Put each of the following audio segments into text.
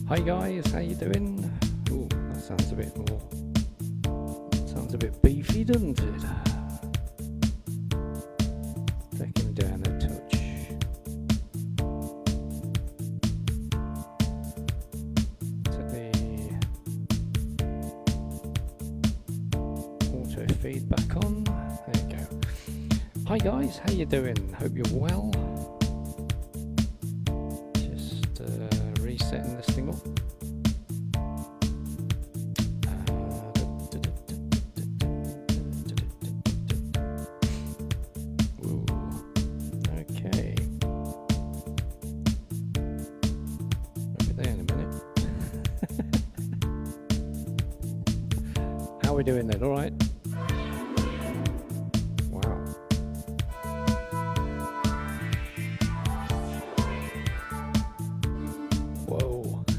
Hi guys, how you doing? Ooh, that sounds a bit more, sounds a bit beefy, doesn't it? Take him down a touch. Set the auto feedback on. There you go. Hi guys, how you doing? Hope you're well. Just resetting this thing up. Okay. I'll be there in a minute. How are we doing then? All right.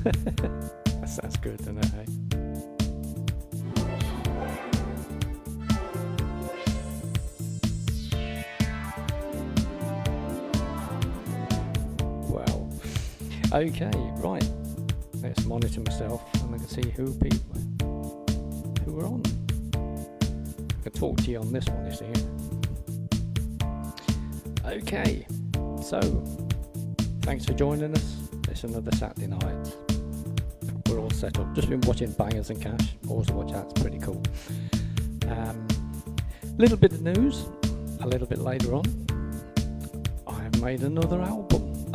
That sounds good, doesn't it, eh? Well, okay, right. Let's monitor myself and I can see who are on. I can talk to you on this one, you see. Okay, so thanks for joining us. It's another Saturday night. We're all set up. Just been watching Bangers and Cash. Always watch that. It's pretty cool. Little bit of news. A little bit later on, I have made another album.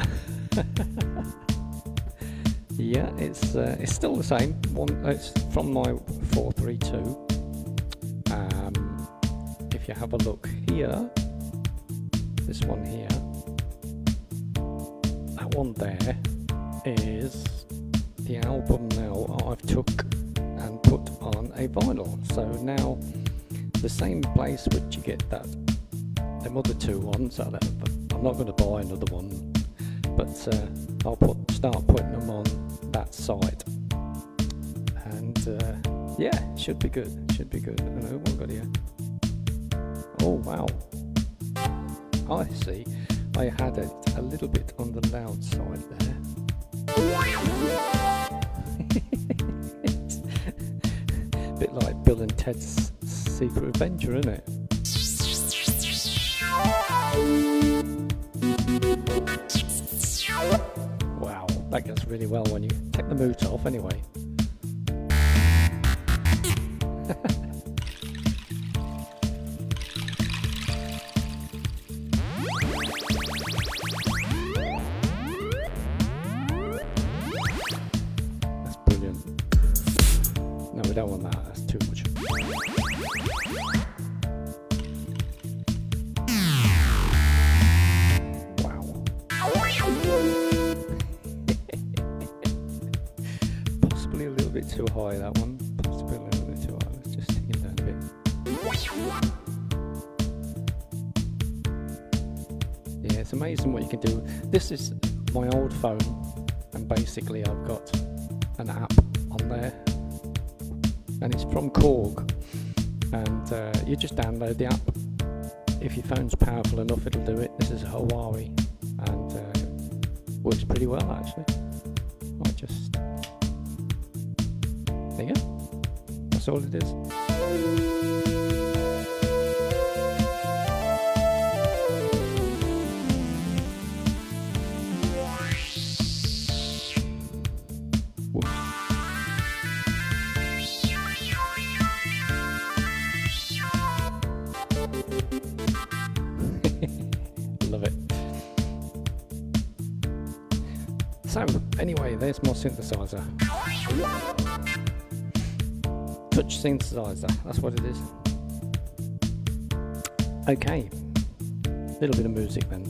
Yeah, it's still the same. It's from my 432. If you have a look here, this one here, that one there is the album now I've took and put on a vinyl. So now the same place which you get that them other two ones. I'm not going to buy another one, but I'll start putting them on that side, and yeah, should be good. Should be good. I don't know what I've got here. Oh wow! I see. I had it a little bit on the loud side there. It's a bit like Bill and Ted's Secret Adventure, isn't it? Wow, that goes really well when you take the moot off anyway. No, we don't want that, that's too much. Wow. Possibly a little bit too high, that one. Possibly a little bit too high. Let's just take it down a bit. Yeah, it's amazing what you can do. This is my old phone, and basically I've got an app on there. And it's from Korg, and you just download the app. If your phone's powerful enough, it'll do it. This is a Huawei, and works pretty well actually. I just, there you go. That's all it is. Love it. So anyway, there's my synthesizer. Touch synthesizer, that's what it is. Okay, a little bit of music then.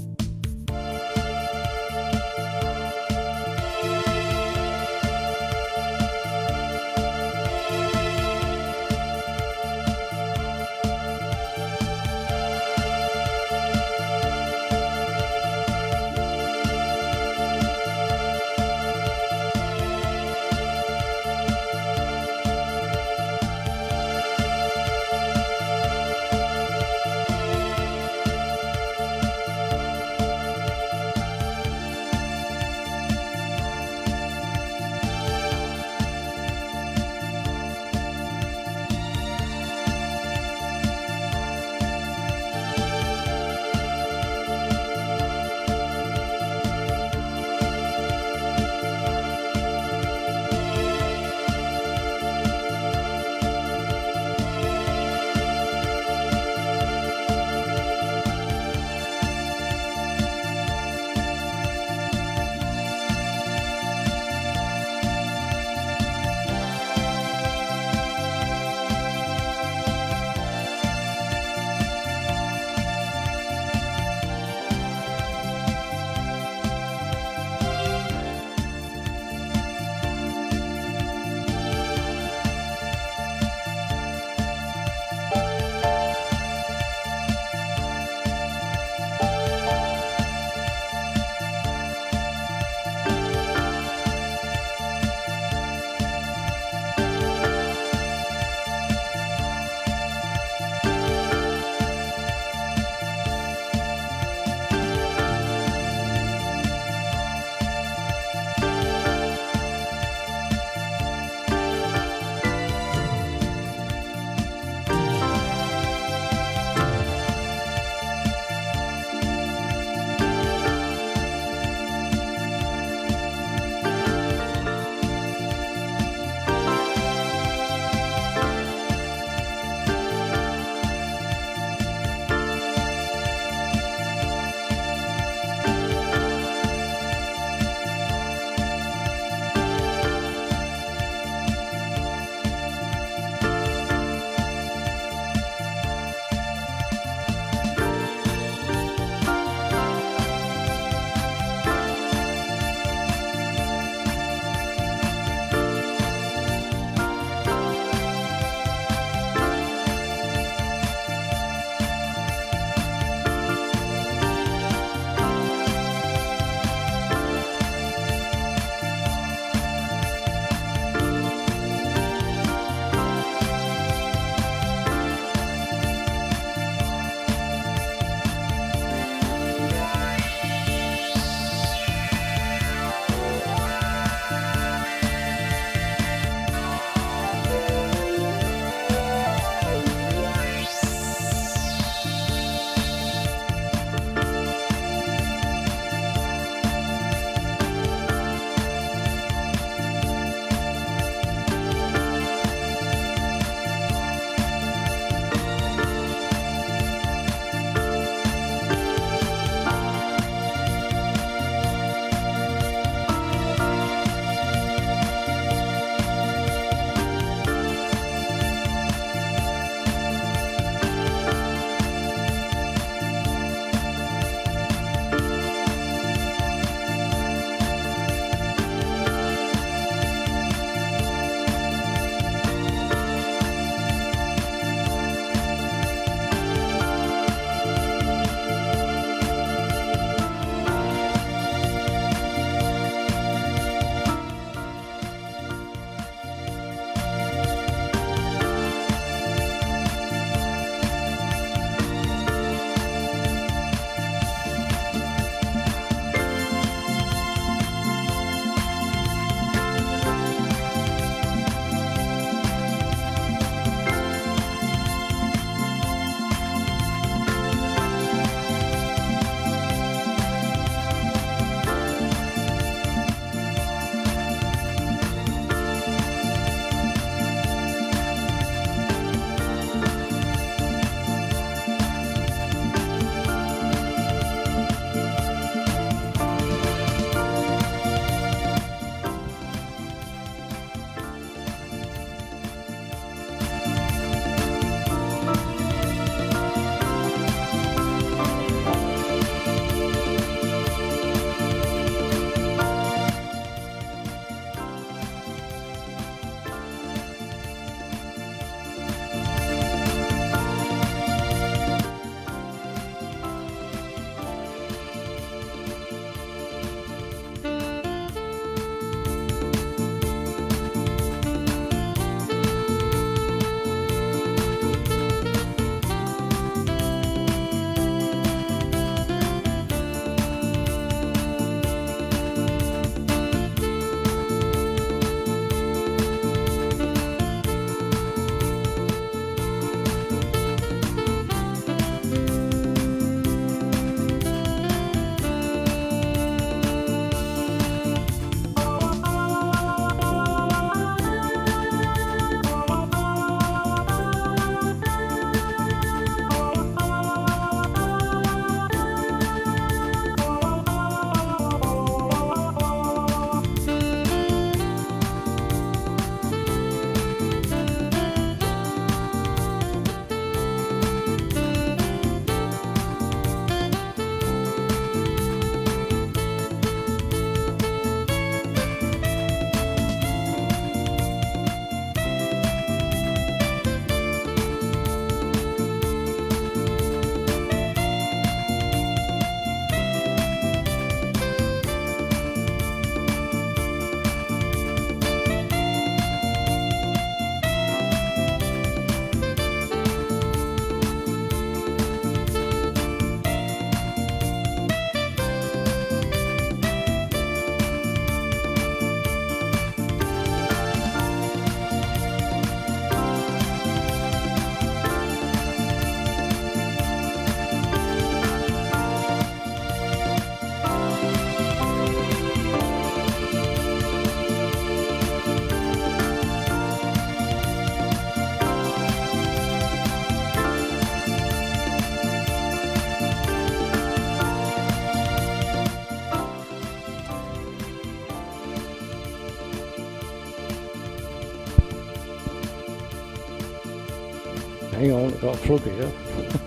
Hang on, I've got a plug here.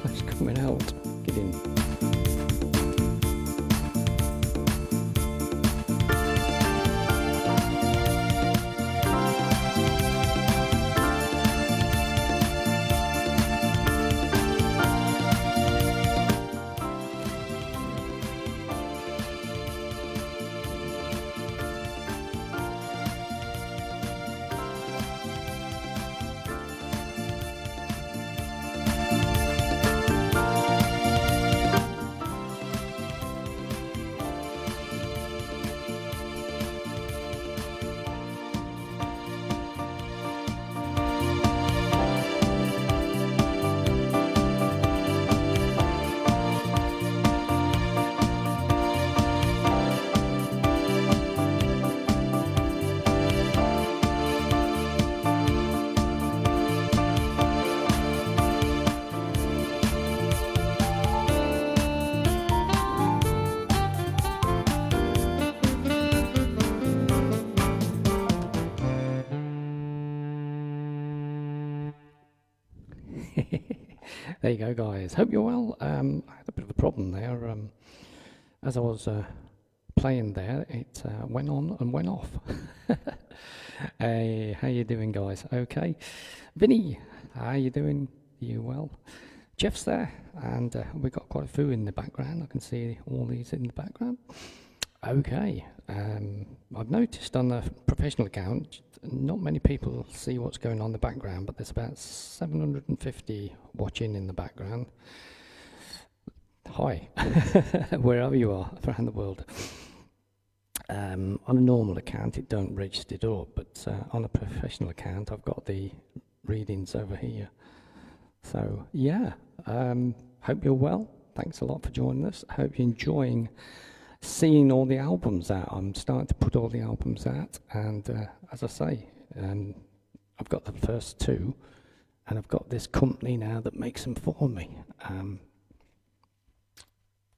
It's coming out. Get in. There you go, guys. Hope you're well. I had a bit of a problem there. As I was playing there, it went on and went off. Hey, how you doing, guys? Okay. Vinny, how you doing? You well? Jeff's there, and we've got quite a few in the background. I can see all these in the background. Okay. I've noticed on the professional account, not many people see what's going on in the background, but there's about 750 watching in the background. Hi, wherever you are around the world. On a normal account, it don't register it up, but on a professional account, I've got the readings over here. So, yeah, hope you're well. Thanks a lot for joining us. I hope you're enjoying seeing all the albums out. I'm starting to put all the albums out, and as I say, I've got the first two, and I've got this company now that makes them for me, and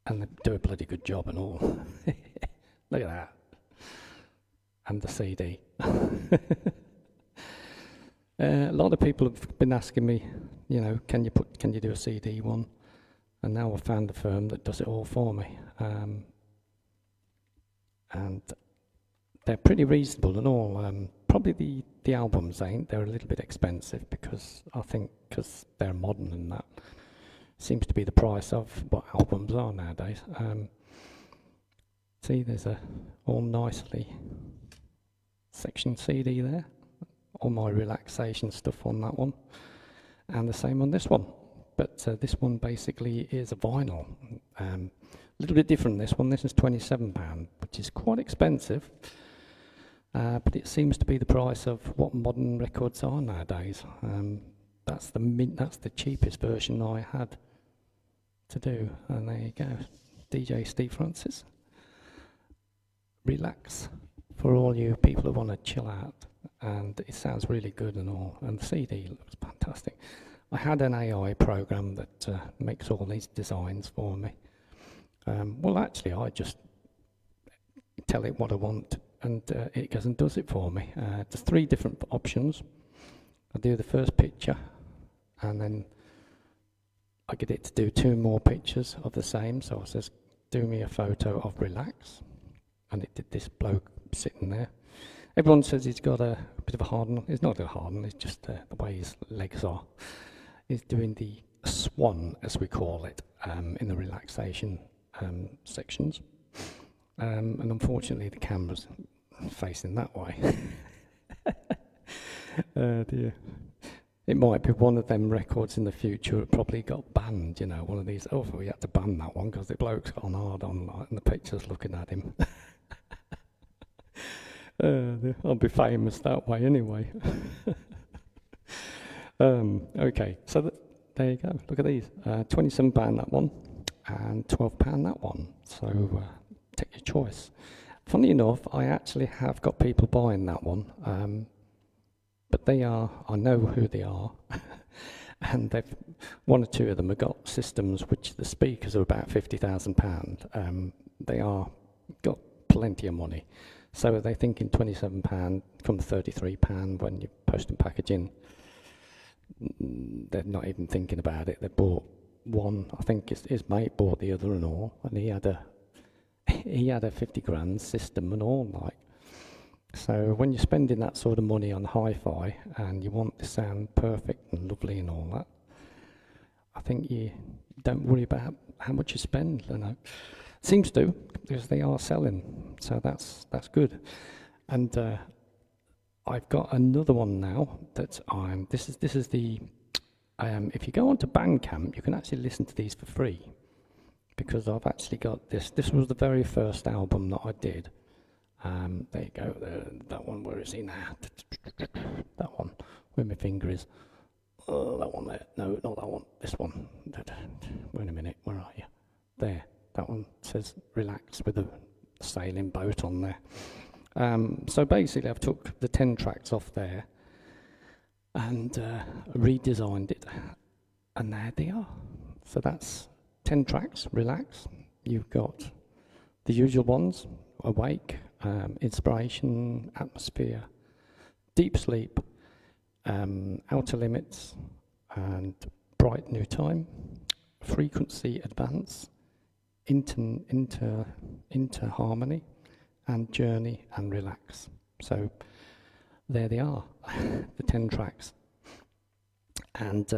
they do a bloody good job and all. Look at that, and the CD. A lot of people have been asking me, you know, can you do a CD one? And now I've found a firm that does it all for me. And they're pretty reasonable and all. Probably the albums ain't. They're a little bit expensive because I think because they're modern and that seems to be the price of what albums are nowadays. See, there's a all nicely section CD there. All my relaxation stuff on that one, and the same on this one. But this one basically is a vinyl. A little bit different, this one. This is £27, which is quite expensive, but it seems to be the price of what modern records are nowadays. That's the cheapest version I had to do, and there you go. DJ Steve Francis. Relax for all you people who want to chill out, and it sounds really good and all, and the CD looks fantastic. I had an AI program that makes all these designs for me. Well, actually, I just tell it what I want, and it goes and does it for me. There's 3 different options. I do the first picture, and then I get it to do 2 more pictures of the same. So it says, do me a photo of relax, and it did this bloke sitting there. Everyone says he's got a bit of a harden. It's not a harden, it's just the way his legs are. He's doing the swan, as we call it, in the relaxation sections, and unfortunately the camera's facing that way. Oh dear. It might be one of them records in the future. It probably got banned, you know, one of these. Oh, we had to ban that one because the bloke's gone hard on, and the picture's looking at him. I'll be famous that way anyway. Okay, so there you go. Look at these. £27 that one, and £12 that one. So take your choice. Funny enough, I actually have got people buying that one, but I know who they are, and one or two of them have got systems which the speakers are about £50,000. They got plenty of money, so they're thinking £27 from £33 when you post and package in. they're not even thinking about it. They bought one, I think his mate bought the other and all, and he had a 50 grand system and all, like. So when you're spending that sort of money on hi-fi and you want the sound perfect and lovely and all that, I think you don't worry about how much you spend, you know. Seems to, because they are selling, so that's good. And I've got another one now that this is the, if you go onto BANDCAMP, you can actually listen to these for free, because I've actually got this. This was the very first album that I did. There you go, that one, where is he now? That one, where my finger is. Oh, that one there. No, not that one, this one. Wait a minute, where are you? There, that one says relax with a sailing boat on there. So basically I've took the 10 tracks off there and redesigned it, and there they are. So that's 10 tracks, relax. You've got the usual ones, awake, inspiration, atmosphere, deep sleep, outer limits, and bright new time, frequency advance, inter harmony, and journey and relax. So there they are, the 10 tracks. And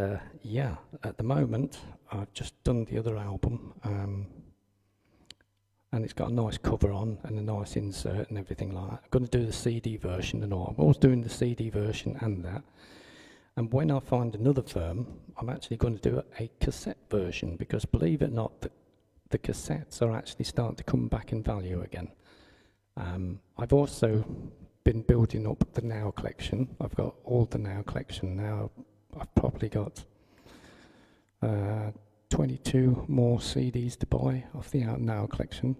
yeah, at the moment I've just done the other album, and it's got a nice cover on and a nice insert and everything like that. I'm going to do the CD version and all. I'm always doing the CD version and that. And when I find another firm, I'm actually going to do a cassette version, because believe it or not, the cassettes are actually starting to come back in value again. I've also been building up the Now collection. I've got all the Now collection now. I've probably got 22 more CDs to buy off the Now collection,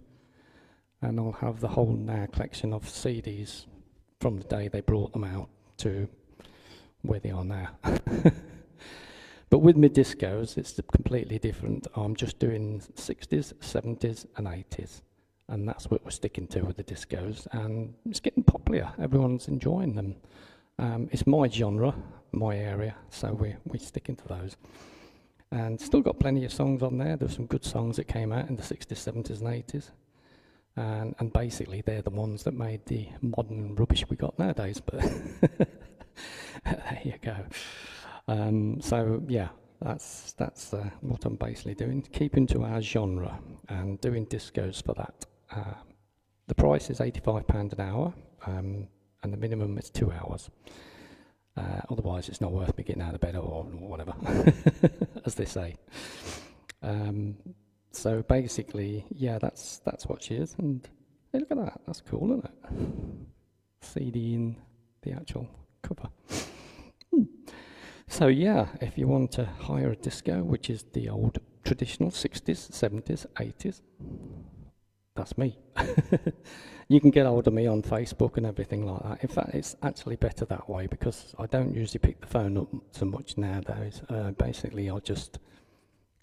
and I'll have the whole Now collection of CDs from the day they brought them out to where they are now. But with my discos, it's completely different. I'm just doing 60s, 70s and 80s, and that's what we're sticking to with the discos, and it's getting popular. Everyone's enjoying them. It's my genre, my area, so we're sticking to those. And still got plenty of songs on there. There's some good songs that came out in the 60s, 70s and 80s. And basically they're the ones that made the modern rubbish we got nowadays, but there you go. So yeah, that's what I'm basically doing, keeping to our genre and doing discos for that. The price is £85 an hour, and the minimum is 2 hours. Otherwise it's not worth me getting out of bed or whatever, as they say. So basically, yeah, that's what she is, and hey, look at that, that's cool, isn't it? CD in the actual cover. So yeah, if you want to hire a disco, which is the old traditional 60s, 70s, 80s, that's me. You can get hold of me on Facebook and everything like that. In fact, it's actually better that way, because I don't usually pick the phone up so much nowadays. Basically, I'll just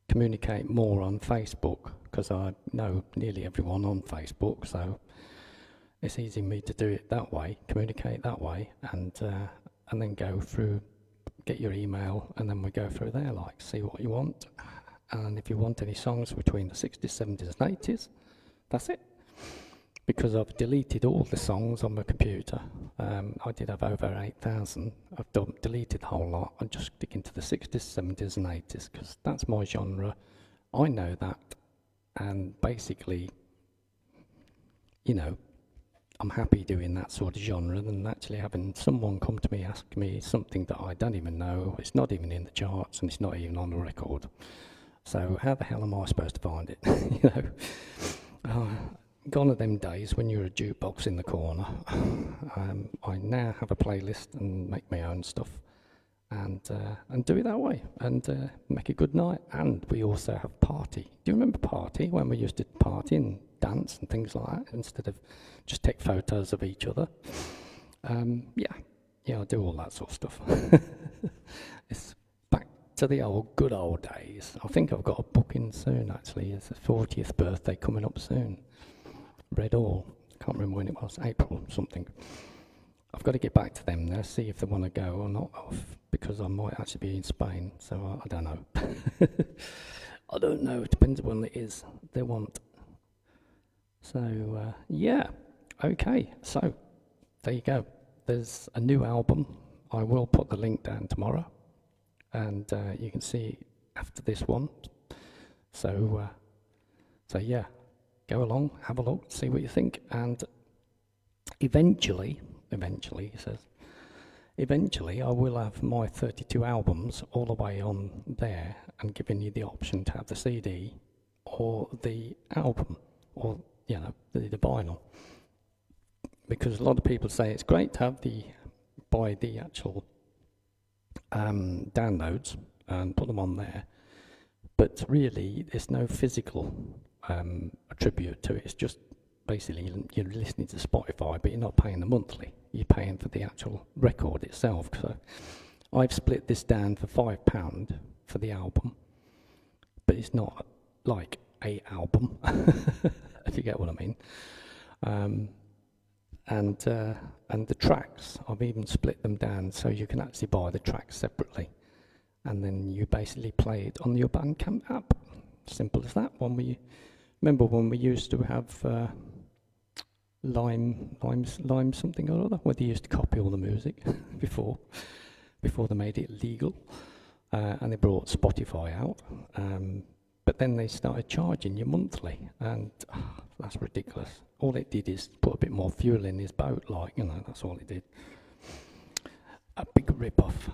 communicate more on Facebook, because I know nearly everyone on Facebook, so it's easy for me to do it that way, communicate that way, and then go through, get your email, and then we go through there, like, see what you want. And if you want any songs between the 60s, 70s and 80s, that's it. Because I've deleted all the songs on my computer. I did have over 8,000. I've deleted the whole lot. I'm just sticking to the 60s, 70s and 80s, because that's my genre. I know that. And basically, you know, I'm happy doing that sort of genre than actually having someone come to me, ask me something that I don't even know. It's not even in the charts, and it's not even on the record. So how the hell am I supposed to find it? You know, gone are them days when you're a jukebox in the corner. I now have a playlist and make my own stuff, and do it that way, and make a good night. And we also have Party. Do you remember Party, when we used to party and dance and things like that, instead of just take photos of each other? Yeah, I do all that sort of stuff. It's back to the good old days. I think I've got a booking soon, actually. It's a 40th birthday coming up soon. Red Hall, can't remember when it was, April something. I I've got to get back to them now, see if they want to go or not off, because I might actually be in Spain, so I don't know. I don't know, it depends when it is they want. So, yeah, okay, so there you go. There's a new album. I will put the link down tomorrow, and you can see after this one. So, so yeah, go along, have a look, see what you think, and eventually, he says, eventually I will have my 32 albums all the way on there and giving you the option to have the CD or the album, or, you know, the vinyl. Because a lot of people say it's great to have buy the actual downloads and put them on there, but really there's no physical attribute to it. It's just basically you're listening to Spotify, but you're not paying the monthly, you're paying for the actual record itself. So I've split this down for £5 for the album, but it's not like a album, if you get what I mean. And the tracks, I've even split them down so you can actually buy the tracks separately, and then you basically play it on your BANDCAMP app. Simple as that. Remember when we used to have Lime something or other, where they used to copy all the music before they made it legal, and they brought Spotify out, but then they started charging you monthly, and that's ridiculous. All it did is put a bit more fuel in his boat, like, you know, that's all it did. A big rip-off.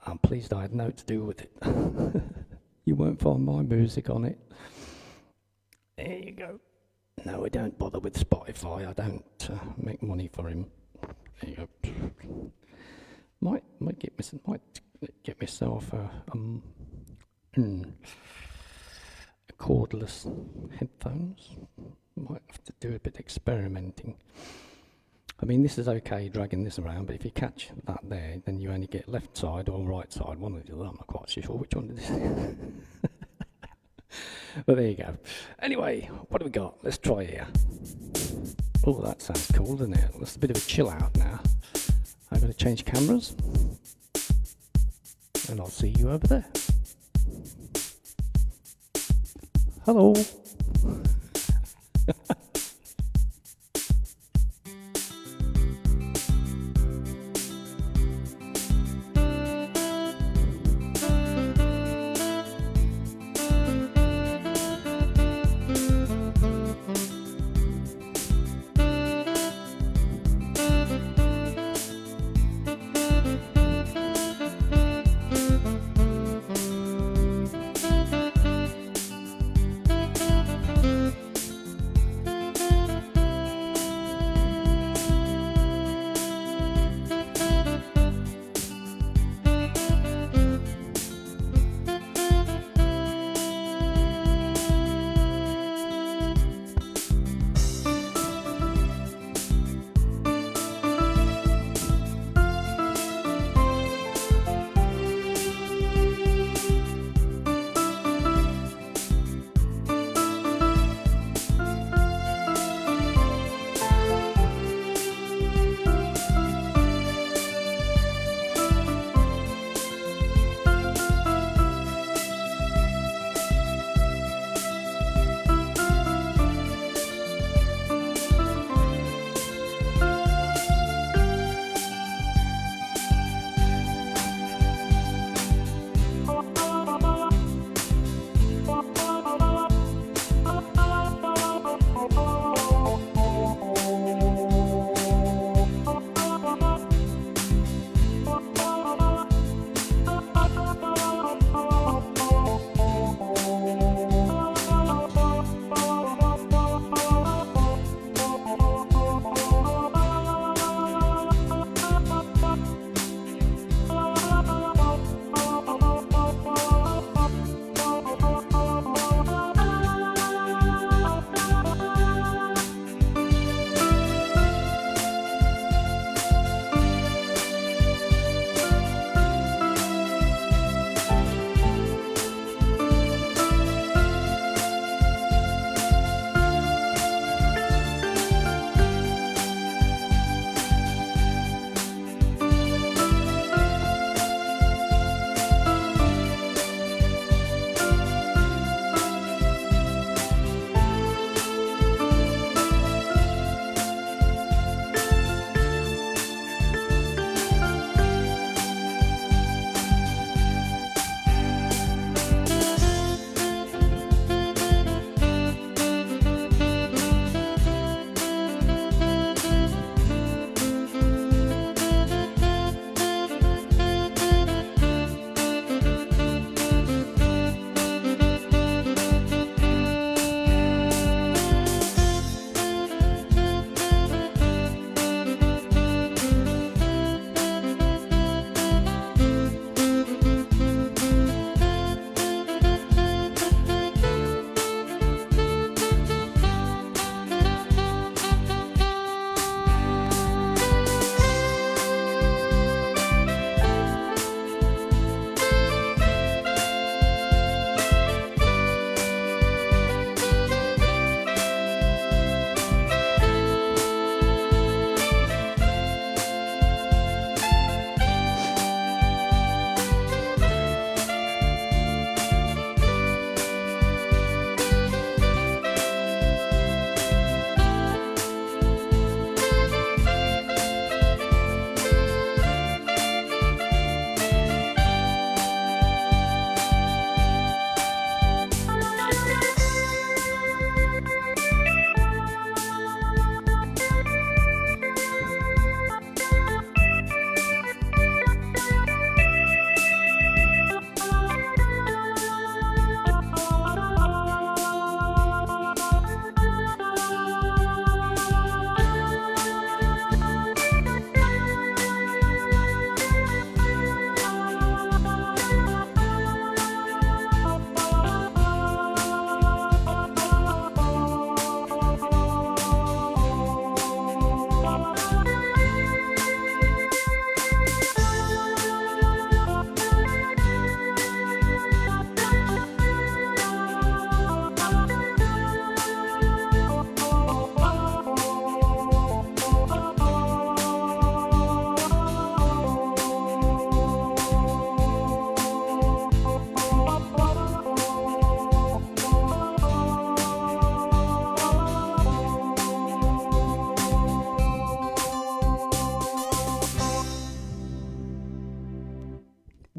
I'm pleased I had no to do with it. You won't find my music on it. There you go. No, I don't bother with Spotify. I don't make money for him. There you go. Might get myself a cordless headphones. Might have to do a bit of experimenting. I mean, this is okay dragging this around, but if you catch that there, then you only get left side or right side, one or the other. I'm not quite sure which one it is. But there you go. Anyway, what do we got? Let's try here. Oh, that sounds cool, doesn't it? It's a bit of a chill out now. I'm going to change cameras, and I'll see you over there. Hello.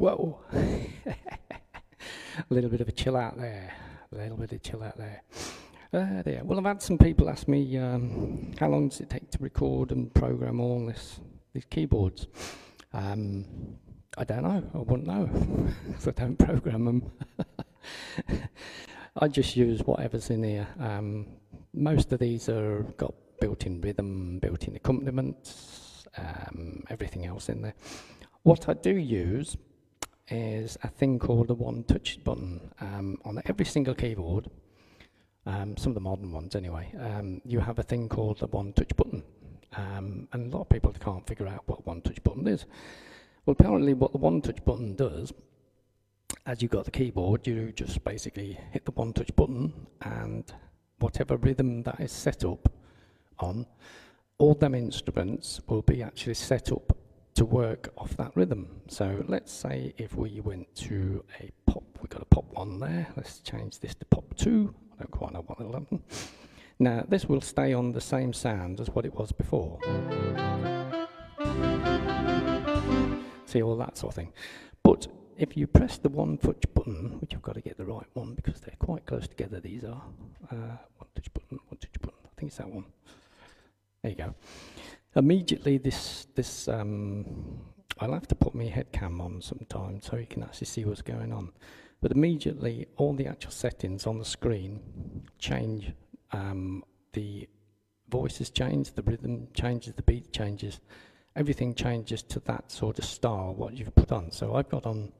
Whoa. A little bit of a chill out there. A little bit of chill out there. There. Well, I've had some people ask me how long does it take to record and program all these keyboards. I don't know. I wouldn't know because I don't program them. I just use whatever's in here. Most of these are got built-in rhythm, built-in accompaniments, everything else in there. What I do use is a thing called the one-touch button. On every single keyboard, some of the modern ones anyway, you have a thing called the one-touch button. And a lot of people can't figure out what one-touch button is. Well, apparently what the one-touch button does, as you've got the keyboard, you just basically hit the one-touch button, and whatever rhythm that is set up on, all them instruments will be actually set up to work off that rhythm. So let's say if we went to a pop, we've got a pop 1 there, let's change this to pop 2, I don't quite know what it'll happen. Now this will stay on the same sound as what it was before. See, all that sort of thing. But if you press the one-touch button, which I've got to get the right one because they're quite close together, these are. One-touch button, I think it's that one. There you go. Immediately I'll have to put my head cam on sometime so you can actually see what's going on. But immediately all the actual settings on the screen change. The voices change, the rhythm changes, the beat changes. Everything changes to that sort of style, what you've put on. So I've got on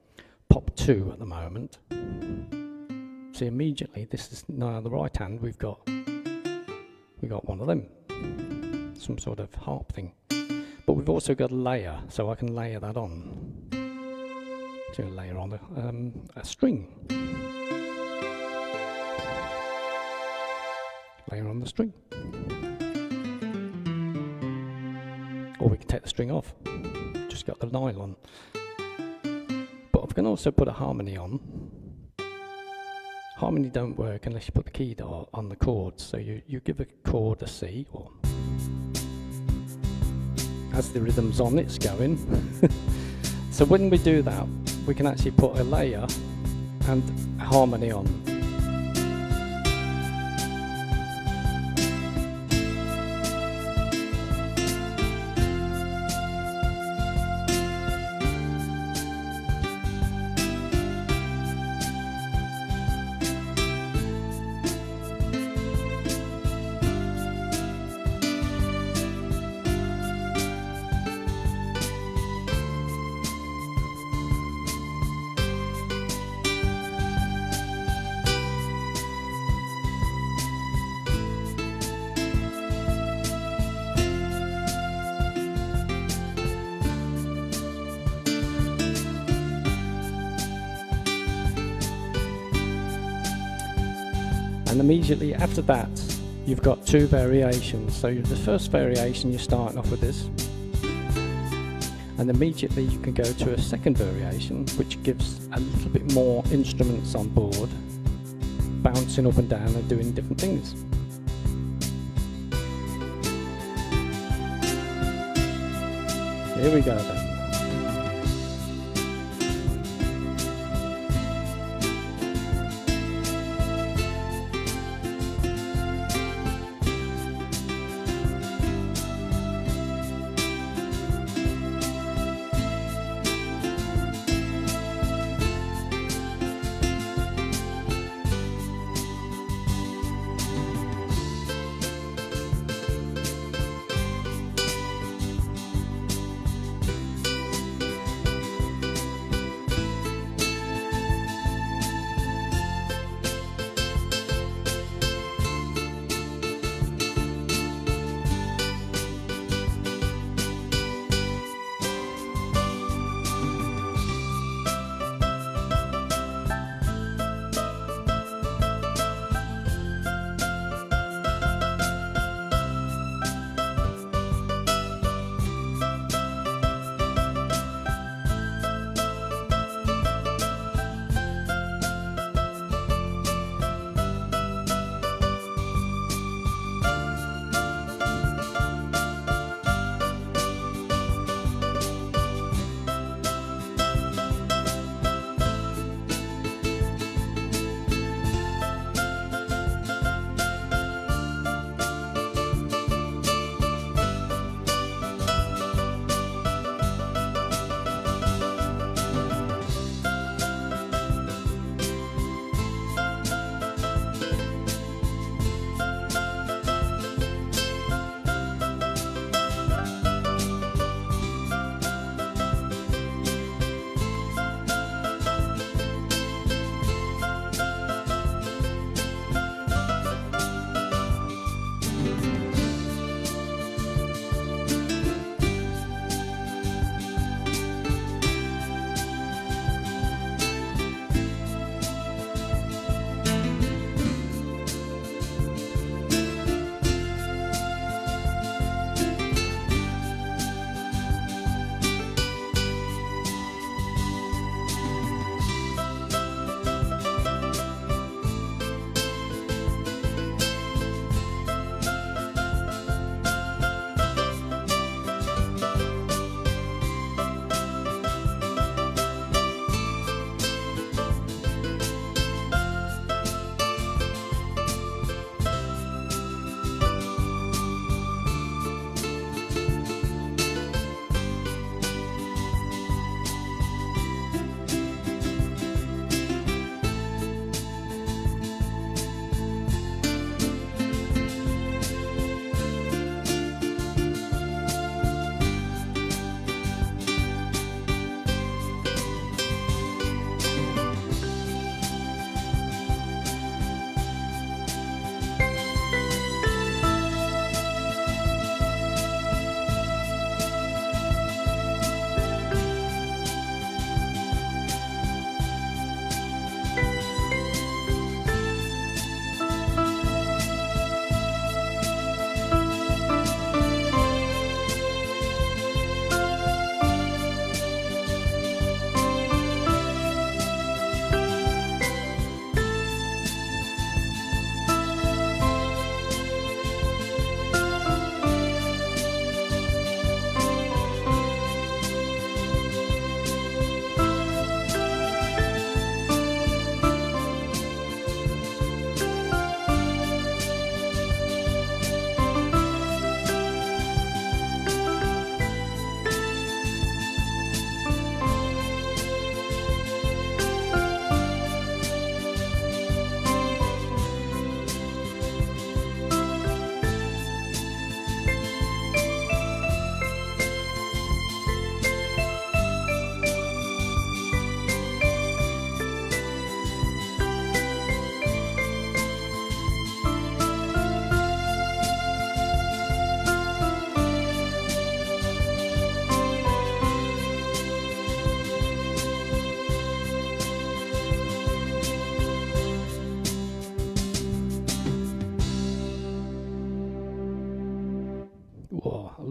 pop 2 at the moment. See, immediately, this is now on the right hand, we've got one of them. Some sort of harp thing. But we've also got a layer, so I can layer that on. So layer on a string. Layer on the string. Or we can take the string off. Just got the nylon. But I can also put a harmony on. Harmony don't work unless you put the key on the chords. So you give a chord a C, or as the rhythm's on, it's going. So when we do that, we can actually put a layer and a harmony on. And immediately after that, you've got 2 variations. So the first variation, you're starting off with this. And immediately you can go to a second variation, which gives a little bit more instruments on board, bouncing up and down and doing different things. Here we go then.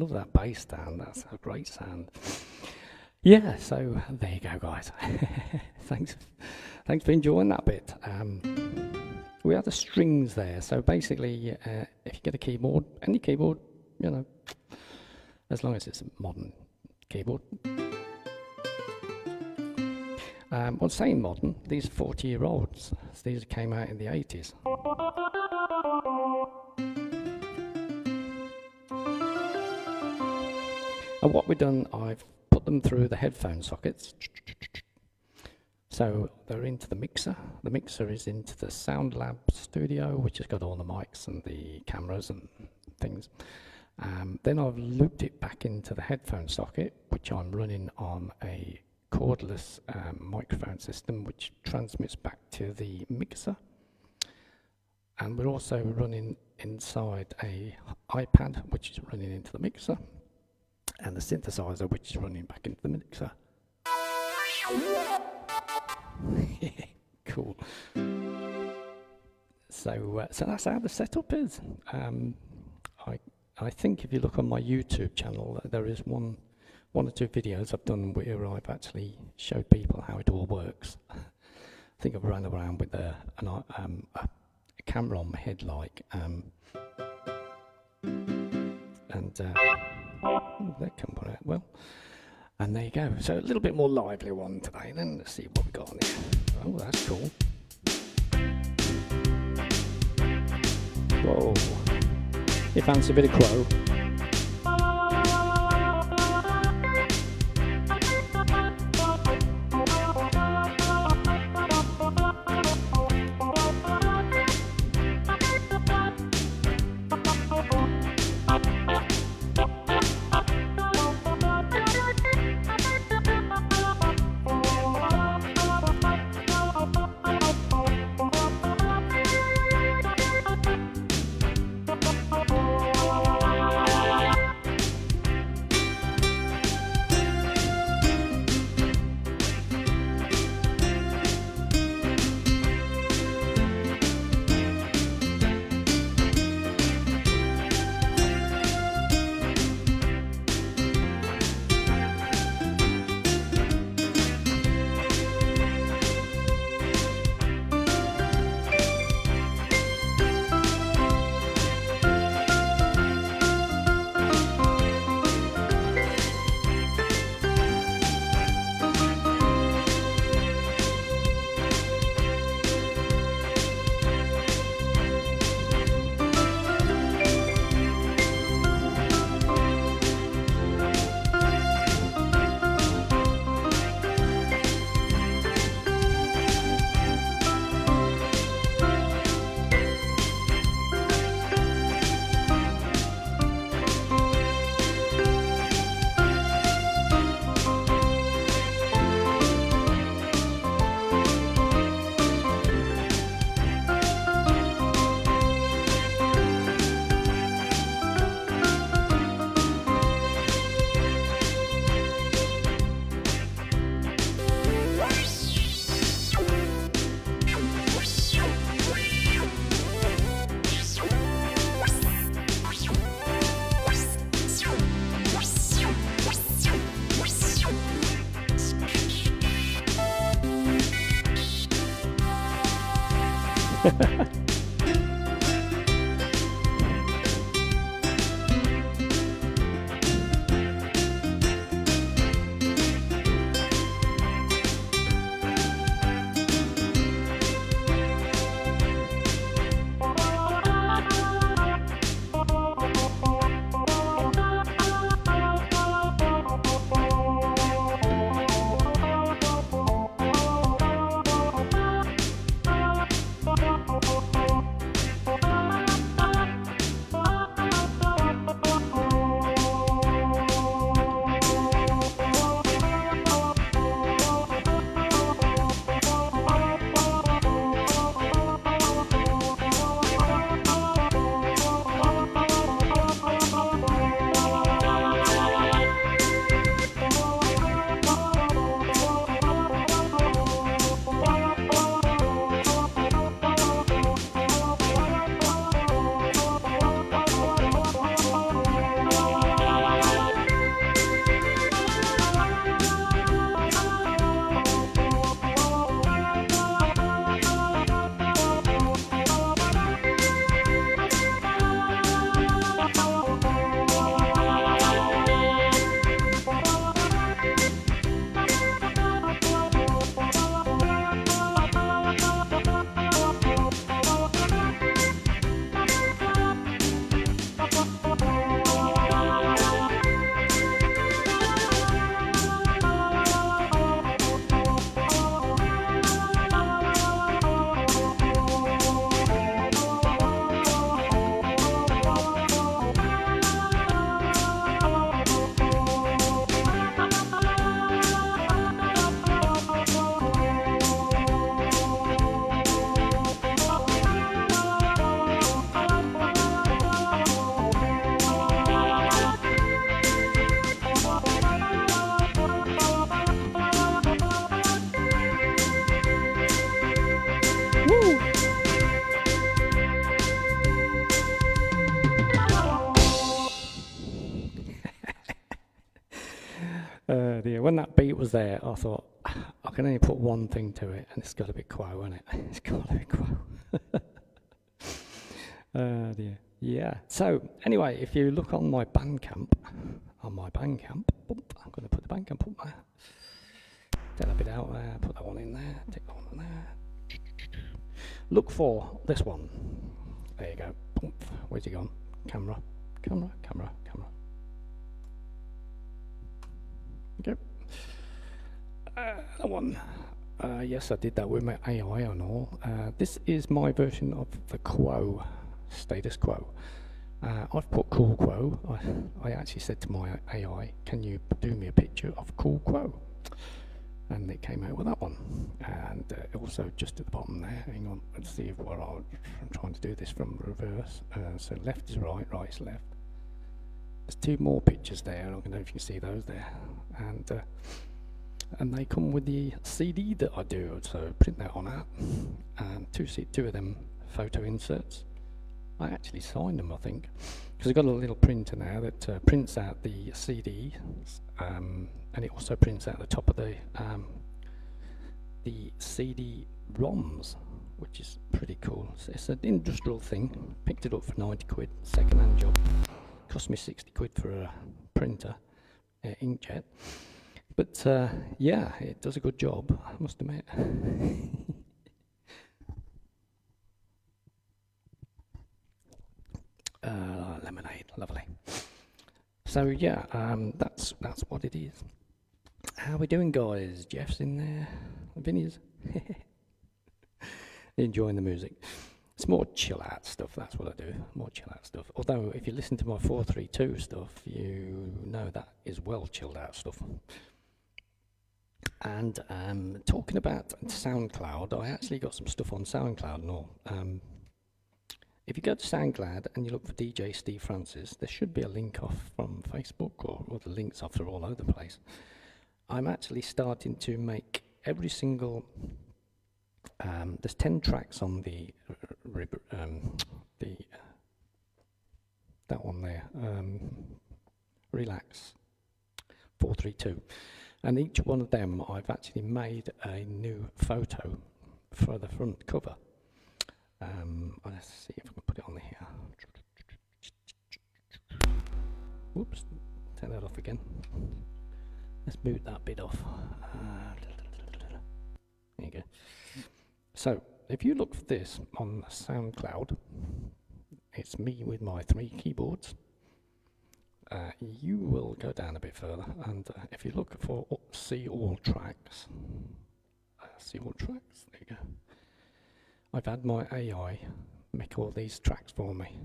love that bass sound. That's a great sound. Yeah, so there you go, guys. Thanks for enjoying that bit. We have the strings there, so basically, if you get a keyboard, any keyboard, you know, as long as it's a modern keyboard. Well, saying modern, these are 40-year-olds. So these came out in the 80s. And what we've done, I've put them through the headphone sockets. So they're into the mixer. The mixer is into the SOUNDCLOUD studio, which has got all the mics and the cameras and things. Then I've looped it back into the headphone socket, which I'm running on a cordless microphone system, which transmits back to the mixer. And we're also running inside a iPad, which is running into the mixer, and the synthesizer, which is running back into the mixer. Cool. So that's how the setup is. I think if you look on my YouTube channel, there is one or two videos I've done where I've actually showed people how it all works. I think I've run around with a camera on my head, like, and that can put out well. And there you go. So a little bit more lively one today. Then let's see what we got on here. Oh, that's cool. Whoa! You fancy a bit of crow? Dear. When that beat was there, I thought, I can only put one thing to it, and it's got to be Quo, isn't it? It's got to be Quo. Dear. Yeah. So, anyway, if you look on my BANDCAMP, I'm going to put the BANDCAMP up there. Take that bit out there, put that one in there, take that one in there. Look for this one. There you go. Where's he gone? Camera. Okay. That one. Yes, I did that with my AI and all. This is my version of the Quo, status quo. I've put cool Quo. I actually said to my AI, can you do me a picture of cool Quo? And it came out with that one. And also just at the bottom there, hang on, let's see if I'm trying to do this from reverse. So left is right, right is left. There's two more pictures there, I don't know if you can see those there. And they come with the CD that I do, so print that on out. And two of them photo inserts. I actually signed them, I think, because I've got a little printer now that prints out the CD, and it also prints out the top of the CD ROMs, which is pretty cool. So it's an industrial thing. Picked it up for 90 quid, second-hand job. Cost me 60 quid for a printer, inkjet. But yeah, it does a good job, I must admit. Lemonade, lovely. So yeah, that's what it is. How we doing, guys? Jeff's in there. Vinny's enjoying the music. It's more chill out stuff. That's what I do. More chill out stuff. Although, if you listen to my 432 stuff, you know that is well chilled out stuff. And talking about SoundCloud, I actually got some stuff on SoundCloud and all. If you go to SoundCloud and you look for DJ Steve Francis, there should be a link off from Facebook, or the links off are all over the place. I'm actually starting to make every single, there's 10 tracks on that one there, Relax 432. And each one of them, I've actually made a new photo for the front cover. Let's see if I can put it on here. Whoops, turn that off again. Let's mute that bit off. There you go. So, if you look for this on SoundCloud, it's me with my 3 keyboards. You will go down a bit further, and if you look for see all tracks, there you go. I've had my AI make all these tracks for me.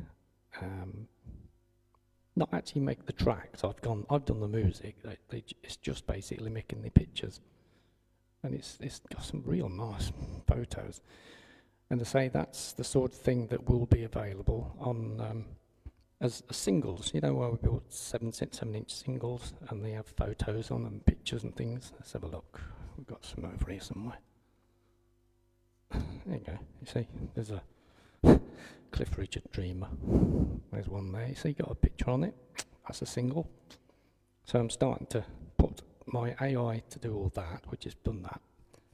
Not actually make the tracks. I've done the music. It's just basically making the pictures, and it's got some real nice photos. And to say that's the sort of thing that will be available on as singles. You know, where we built 7-inch singles, and they have photos on them, pictures and things. Let's have a look. We've got some over here somewhere. There you go. You see, there's a Cliff Richard Dreamer. There's one there. You see, got a picture on it. That's a single. So I'm starting to put my AI to do all that, which has done that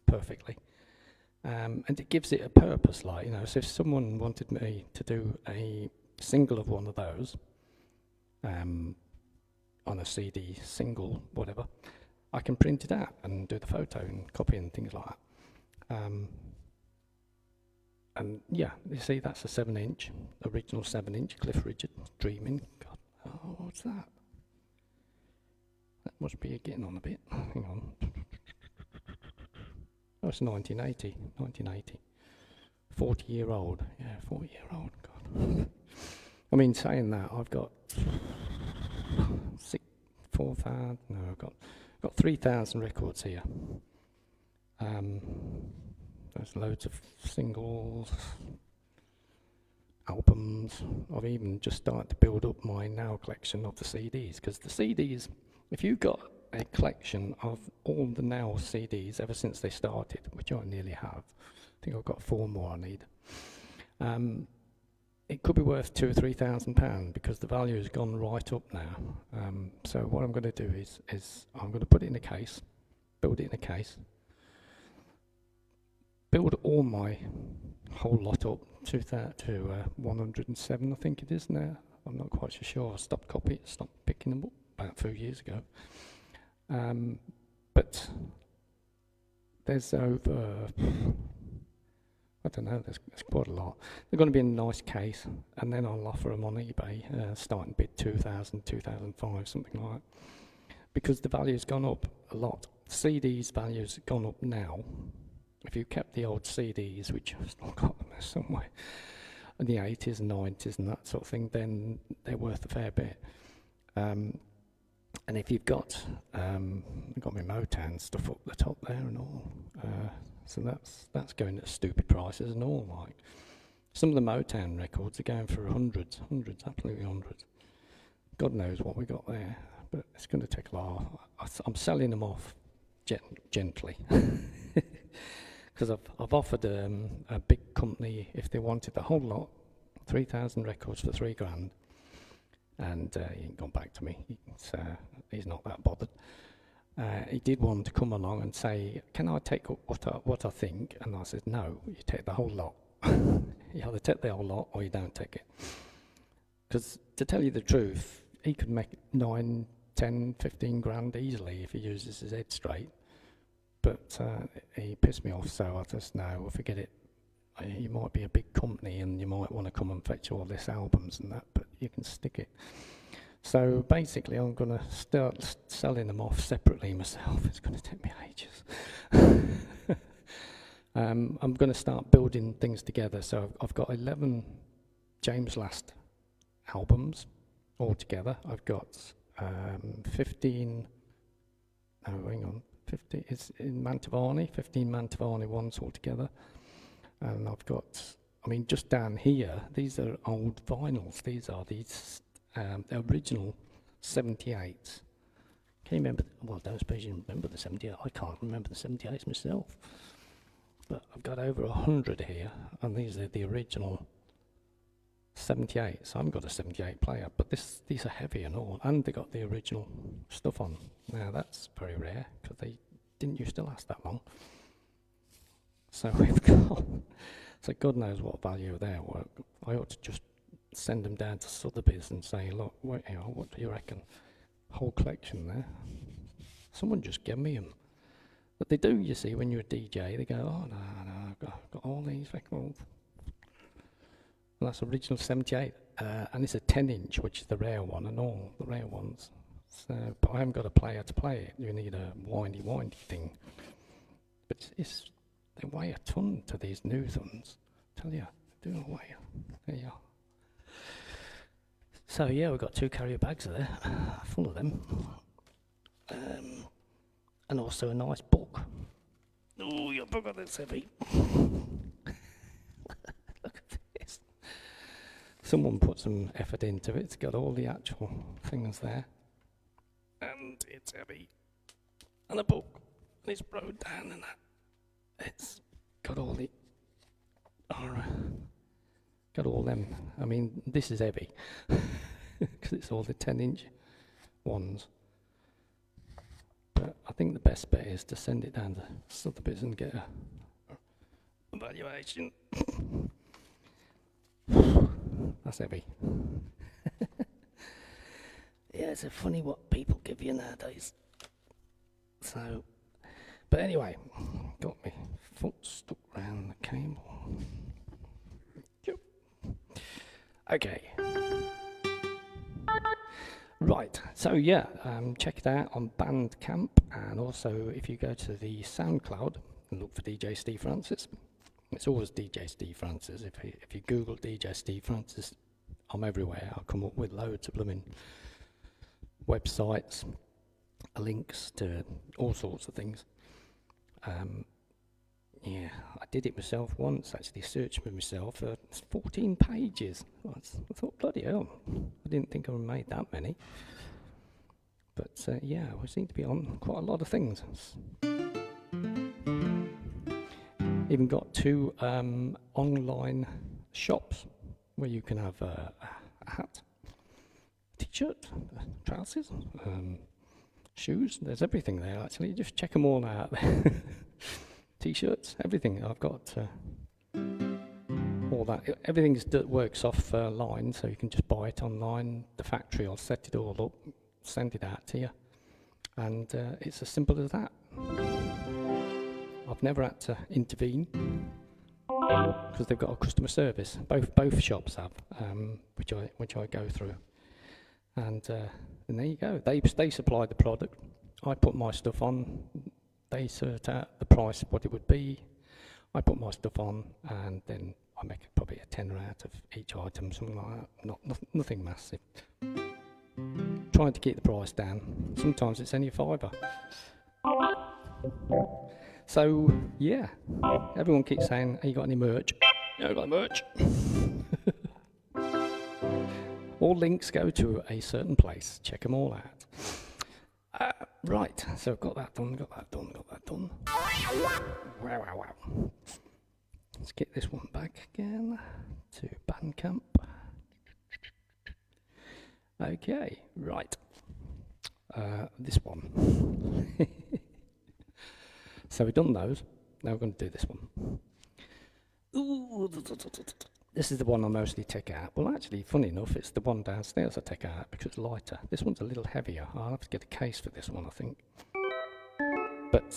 perfectly. And it gives it a purpose, like, you know, so if someone wanted me to do a single of one of those, on a CD, single, whatever, I can print it out and do the photo and copy and things like that. And yeah, you see, that's a 7-inch, original 7-inch Cliff Richard Dreaming. God, oh, what's that? That must be getting on a bit. Hang on. Oh, it's 1980. 40-year-old. Yeah, 40-year-old. God. I mean, saying that, I've got 4,000. No, I've got 3,000 records here. There's loads of singles, albums. I've even just started to build up my now collection of the CDs, because the CDs, if you've got a collection of all the now CDs ever since they started, which I nearly have, I think I've got 4 more I need, it could be worth £2,000 or £3,000 because the value has gone right up now. So what I'm going to do is I'm going to put it in a case, build it in a case, build all my whole lot up to 107, I think it is now. I'm not quite so sure. I stopped picking them up about a few years ago. But there's over, I don't know, there's quite a lot. They're going to be in a nice case, and then I'll offer them on eBay, starting bid 2,000, 2005, something like that. Because the value's gone up a lot. CDs value's gone up now. If you kept the old CDs, which I've still got them there somewhere, in the 80s and 90s and that sort of thing, then they're worth a fair bit. And if you've got, I've got my Motown stuff up the top there and all, so that's going at stupid prices and all. Like some of the Motown records are going for hundreds, absolutely hundreds. God knows what we got there, but it's going to take a while. I'm selling them off gently. Because I've offered a big company, if they wanted the whole lot, 3,000 records for $3,000, and he ain't gone back to me. He's not that bothered. He did want to come along and say, "Can I take what I think?" And I said, "No, you take the whole lot. You either take the whole lot or you don't take it." Because to tell you the truth, he could make 9, 10, 15 grand easily if he uses his head straight. But he pissed me off, so I just, no, forget it. You might be a big company and you might want to come and fetch all these albums and that, but you can stick it. So basically I'm going to start selling them off separately myself. It's going to take me ages. I'm going to start building things together. So I've got 11 James Last albums altogether. I've got 15, oh hang on, 50 is in Mantovani, 15 Mantovani ones altogether. And I've got, I mean, just down here, these are old vinyls. These are these original 78s. Can you remember? Well, don't suppose you remember the 78. I can't remember the 78s myself. But I've got over 100 here, and these are the original 78s. I haven't got a 78 player, but these are heavy and all, and they got the original stuff on. Now that's very rare because they didn't used to last that long. So we've got, so God knows what value of their work. I ought to just send them down to Sotheby's and say, look, what do you reckon? Whole collection there. Someone just give me them. But they do, you see, when you're a DJ, they go, oh no, I've got all these records. And that's original 78, and it's a 10-inch, which is the rare one, and all the rare ones. So, but I haven't got a player to play it. You need a windy thing. But they weigh a ton to these new ones. I tell you, they do weigh. There you are. So yeah, we've got 2 carrier bags there, full of them, and also a nice book. Oh, your book that's heavy. Look at this. Someone put some effort into it. It's got all the actual things there. And it's heavy. And a book. And it's broke down and that. It's got all the... got all them. I mean, this is heavy. Because it's all the 10-inch ones. But I think the best bet is to send it down to Sotheby's and get a valuation. That's heavy. Yeah, it's a funny what people give you nowadays. So, but anyway, got my foot stuck round the cable. Yep. Okay. Right, so yeah, check it out on BANDCAMP, and also if you go to the SoundCloud and look for DJ Steve Francis, it's always DJ Steve Francis. If you Google DJ Steve Francis, I'm everywhere. I'll come up with loads of blooming websites, links to all sorts of things. Yeah, I did it myself once, actually searched for myself. It's 14 pages. I thought, bloody hell, I didn't think I made that many. But yeah, we seem to be on quite a lot of things. Even got 2 online shops where you can have a hat, t-shirt, trousers, shoes. There's everything there actually. Just check them all out. T-shirts, everything. I've got all that. Everything works off line, so you can just buy it online. The factory will set it all up, send it out to you, and it's as simple as that. I've never had to intervene because they've got a customer service. Both shops have, which I go through, and there you go. They supply the product. I put my stuff on. They sort out the price, what it would be. I put my stuff on, and then I make probably a tenner out of each item, something like that. Nothing massive. Trying to keep the price down. Sometimes it's only a £5. So yeah, everyone keeps saying, "Have you got any merch?" No, I've got merch. All links go to a certain place. Check them all out. Right, so I've got that done. Wow. Let's get this one back again to BANDCAMP. Okay, right. This one. So we've done those. Now we're going to do this one. Ooh, this is the one I mostly take out. Well, actually, funny enough, it's the one downstairs I take out because it's lighter. This one's a little heavier. I'll have to get a case for this one, I think. But,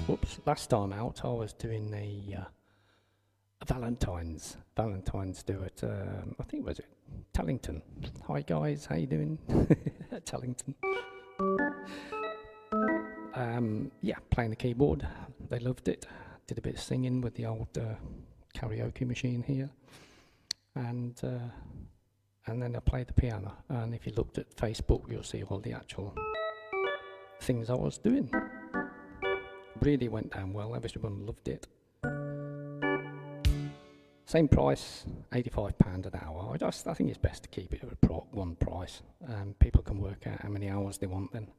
whoops, last time out I was doing a Valentine's do it, I think, was it Tellington? Hi guys, how you doing? Tellington. Yeah, playing the keyboard. They loved it. Did a bit of singing with the old karaoke machine here, and then I played the piano. And if you looked at Facebook, you'll see all the actual things I was doing. Really went down well. Everyone loved it. Same price, £85 an hour. I think it's best to keep it at one price. People can work out how many hours they want then.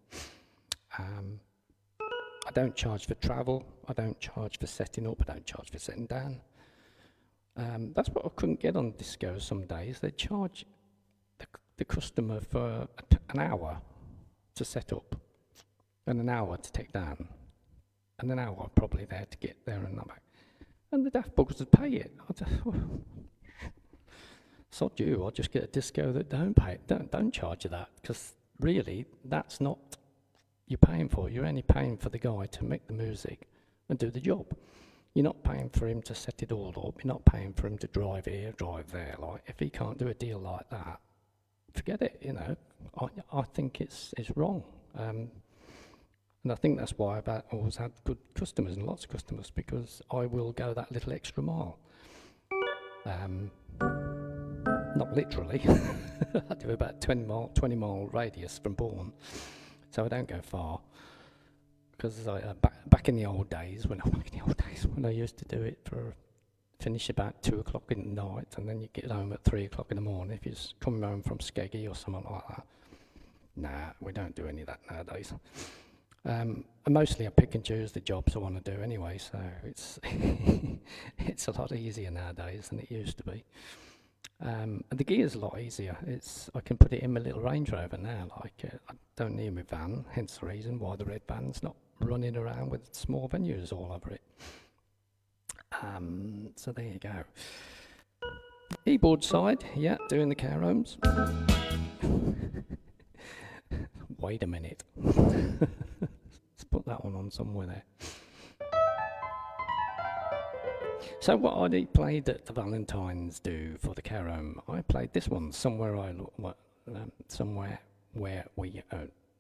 I don't charge for travel. I don't charge for setting up. I don't charge for setting down. That's what I couldn't get on discos some days. They charge the customer for an hour to set up, and an hour to take down, and an hour probably there to get there and back. And the daft buggers would pay it. Sod you, I'll just get a disco that don't pay it. Don't charge you that, because really that's not you're paying for. You're only paying for the guy to make the music and do the job. You're not paying for him to set it all up. You're not paying for him to drive here, drive there. Like, if he can't do a deal like that, forget it. You know, I think it's wrong. And I think that's why I've always had good customers and lots of customers, because I will go that little extra mile. Not literally. I do about 20 mile radius from Bourne, so I don't go far. Because back in the old days, when I used to do it finish about 2 o'clock in the night, and then you get home at 3 o'clock in the morning if you're coming home from Skeggy or something like that. Nah, we don't do any of that nowadays. And mostly I pick and choose the jobs I want to do anyway, so it's it's a lot easier nowadays than it used to be. And the gear's a lot easier. I can put it in my little Range Rover now. Like, I don't need my van, hence the reason why the red van's not running around with small venues all over it. So there you go. Keyboard side, yeah, doing the care homes. Wait a minute. Let's put that one on somewhere there. So what I played at the Valentine's do for the care home, I played this one, Somewhere Where We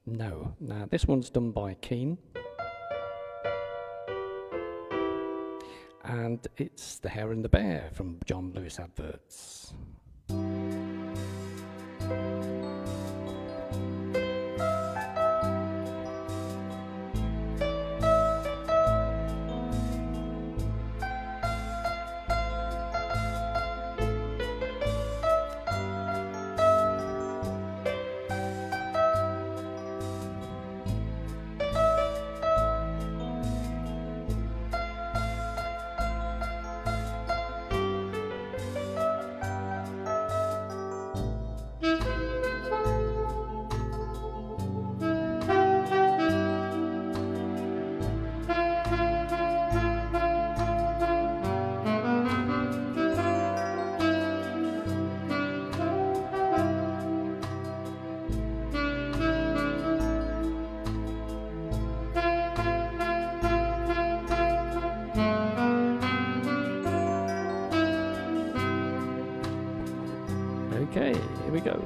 Know. Now this one's done by Keen, and it's The Hare and the Bear from John Lewis adverts. go.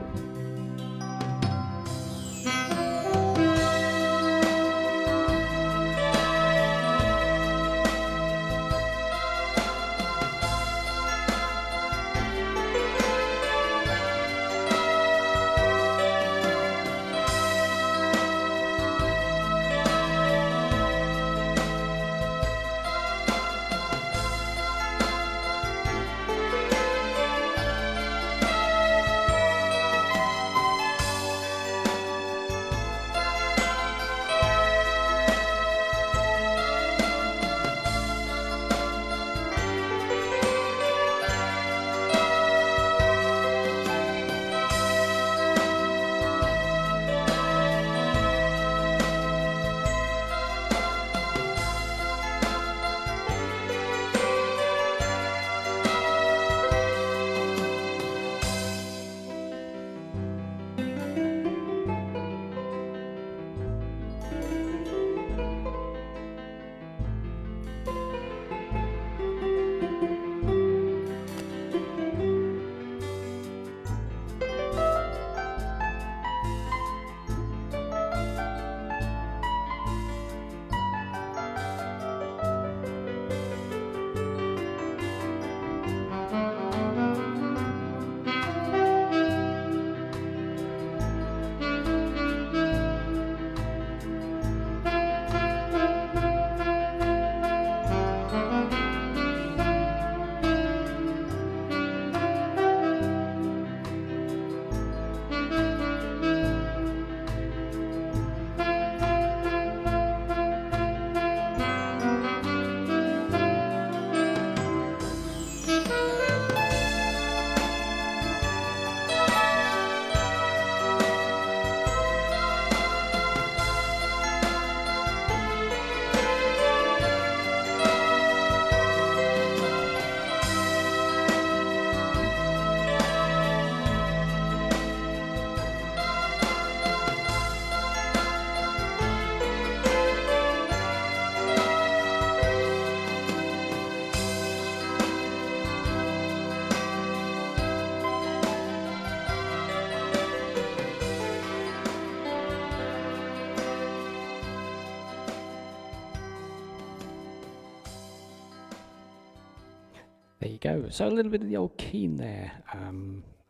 There you go. So a little bit of the old keen there.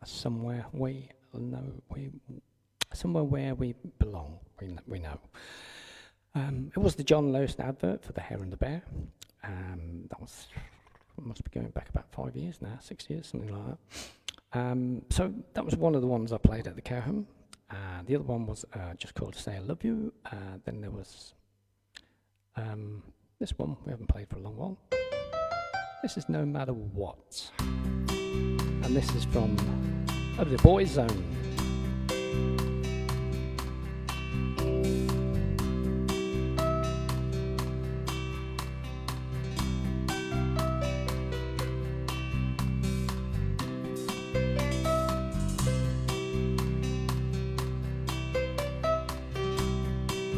Somewhere we know somewhere where we belong. We know. It was the John Lewis advert for the Hare and the Bear. That was must be going back about 5 years now, 6 years, something like that. So that was one of the ones I played at the care home. The other one was just called Say I Love You. Then there was this one we haven't played for a long while. This is No Matter What. And this is from the Boys Zone.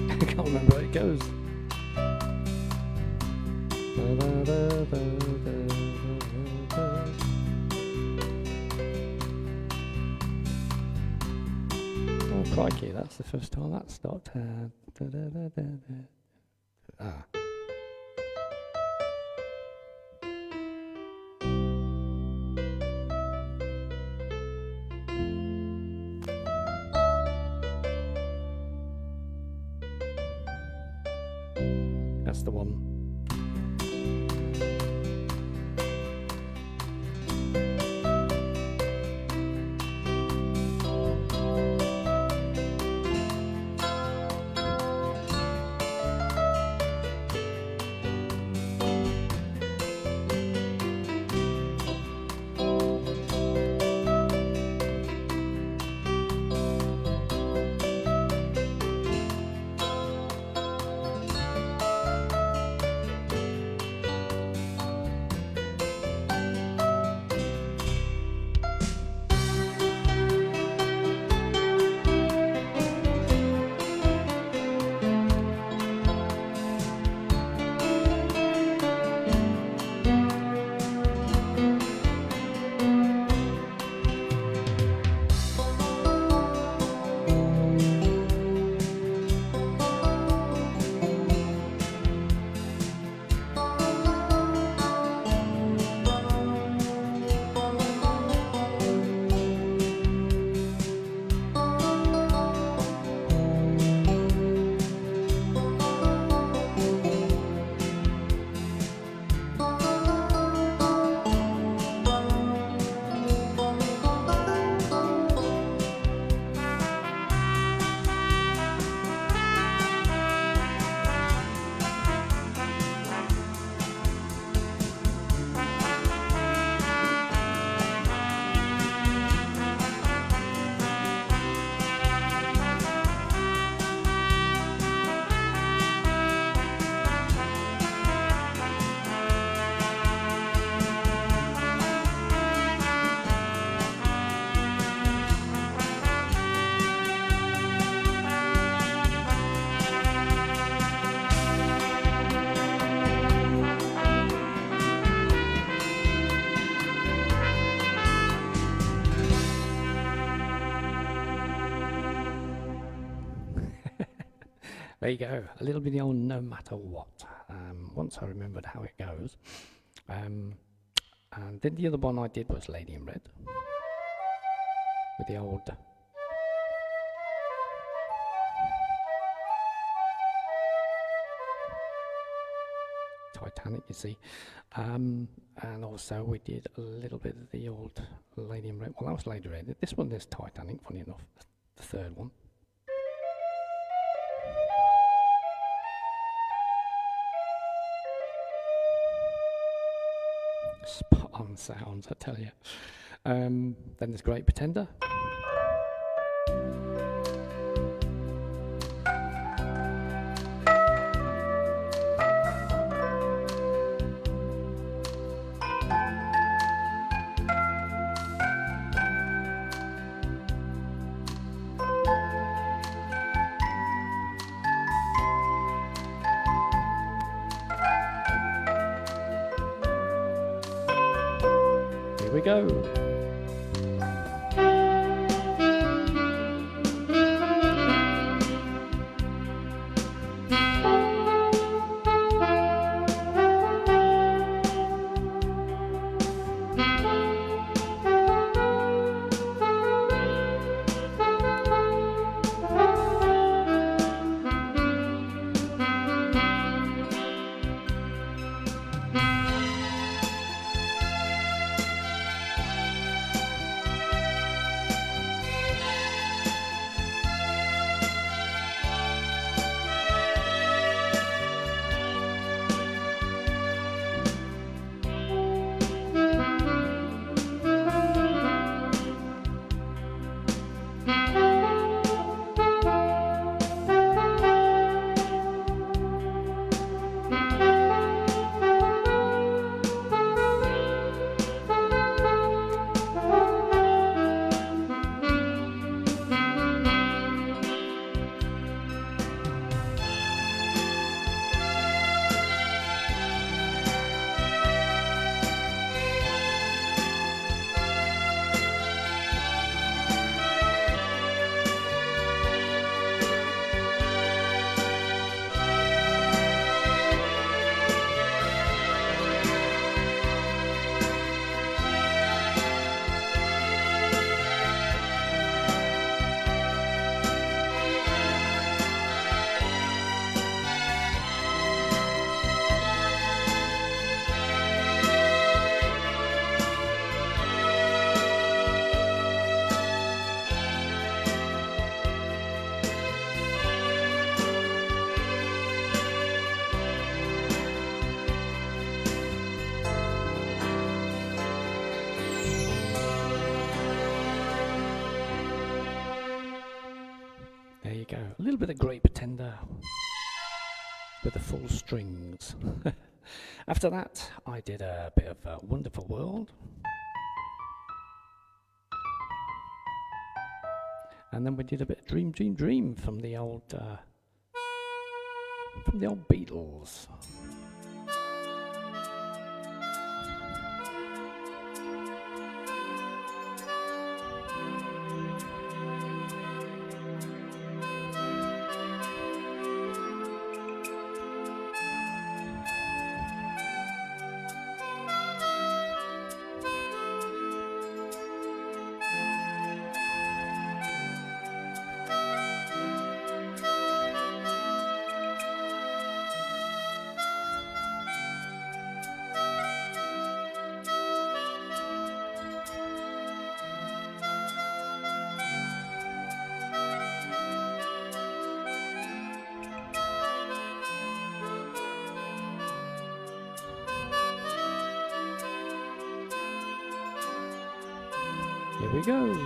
I can't remember where it goes. Oh crikey, that's the first time that stopped. That's the one. you go, a little bit on No Matter What. Once I remembered how it goes. And then the other one I did was Lady in Red. With the old... Titanic, you see. And also we did a little bit of the old Lady in Red. Well, that was Lady in Red. This one is Titanic, funny enough, the third one. Spot on sounds, I tell you. Then there's Great Pretender. Here we go. There you go, a little bit of Great Pretender with the full strings. After that, I did a bit of Wonderful World. And then we did a bit of Dream, Dream, Dream from the old Beatles. Here we go.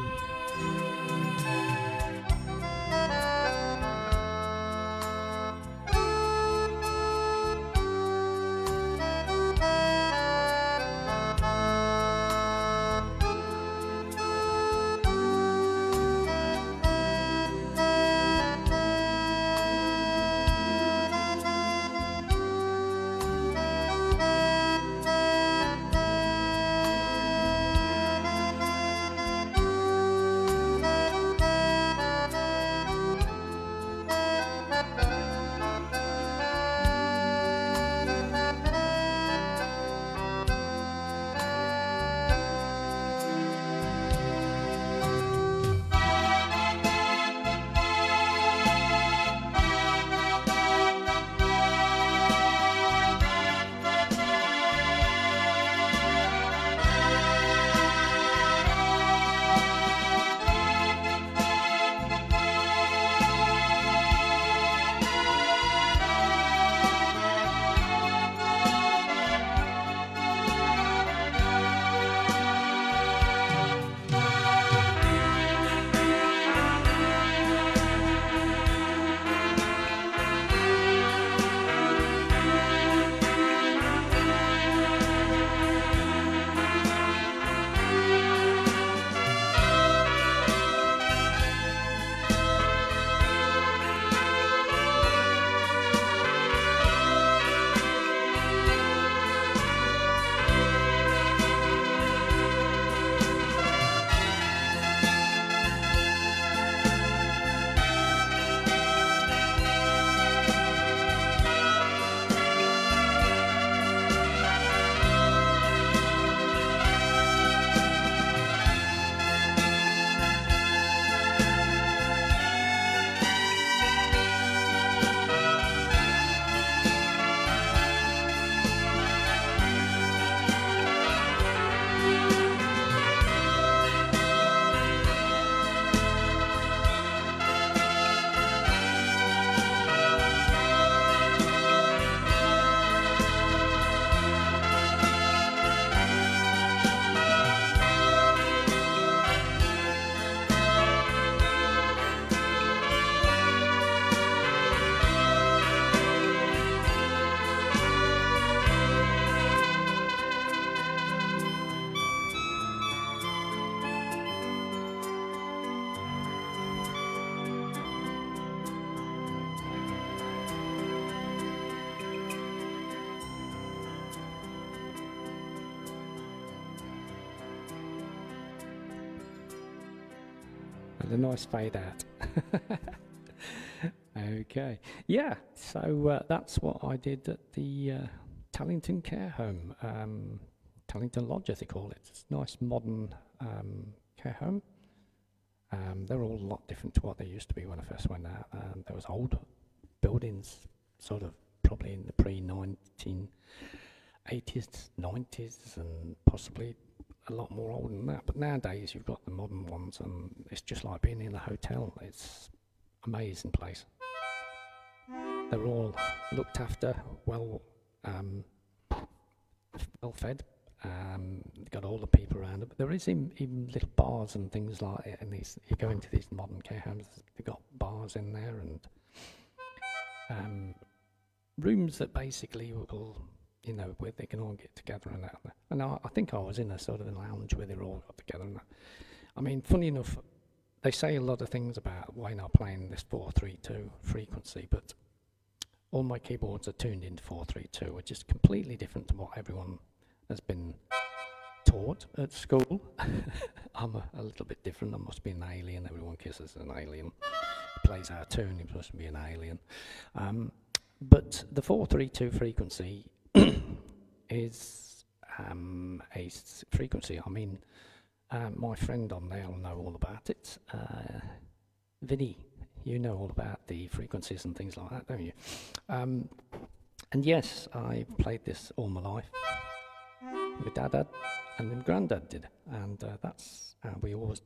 and a nice fade out. Okay, yeah, so that's what I did at the Tallington Care Home, Tallington Lodge as they call it. It's a nice modern care home. They're all a lot different to what they used to be when I first went out. There was old buildings, sort of probably in the pre-1980s, 90s, and possibly a lot more older than that. But nowadays you've got the modern ones, and it's just like being in a hotel. It's amazing place. They're all looked after, well fed. Got all the people around it, but there is even little bars and things like it. And you go into these modern care homes, they've got bars in there and rooms that basically will, you know, where they can all get together and that. And I think I was in a sort of a lounge where they all got together. And that. I mean, funny enough, they say a lot of things about why not playing this 432 frequency, but all my keyboards are tuned into 432, which is completely different to what everyone has been taught at school. I'm a little bit different. I must be an alien. Everyone kisses an alien. He plays our tune. He must be an alien. But the 432 frequency is a frequency. I mean, my friend on there will know all about it. Vinny, you know all about the frequencies and things like that, don't you? And yes, I played this all my life. My dad had, and then granddad did, and that's we always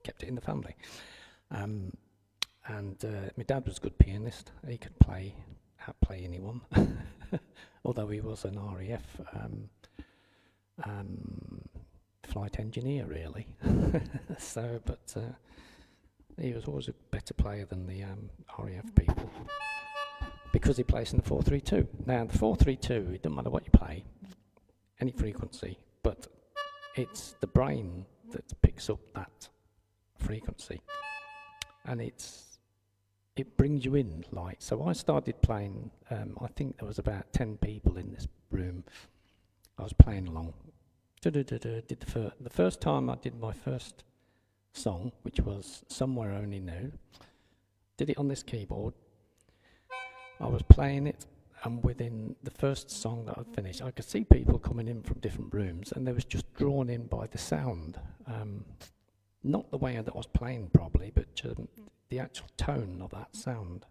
kept it in the family. And my dad was a good pianist. He could play anyone, although he was an RAF flight engineer, really. So, but he was always a better player than the RAF people because he plays in the 432. Now, the 432, it doesn't matter what you play, any frequency, but it's the brain that picks up that frequency, and it brings you in. Like, so I started playing. I think there was about 10 people in this room. I was playing along. Did the first time I did my first song, which was Somewhere Only New. Did it on this keyboard. I was playing it, and within the first song that I'd finished, I could see people coming in from different rooms, and they was just drawn in by the sound. Not the way that I was playing probably, but the actual tone of that sound.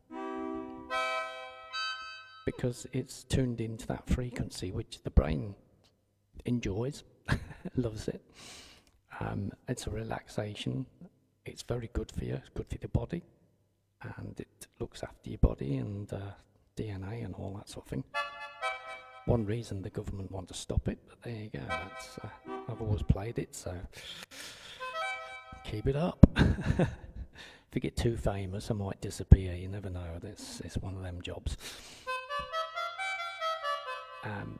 Because it's tuned into that frequency, which the brain enjoys, loves it. It's a relaxation. It's very good for you. It's good for the body, and it looks after your body and DNA and all that sort of thing. One reason the government want to stop it, but there you go. That's I've always played it, so keep it up. If you get too famous, I might disappear. You never know. It's one of them jobs.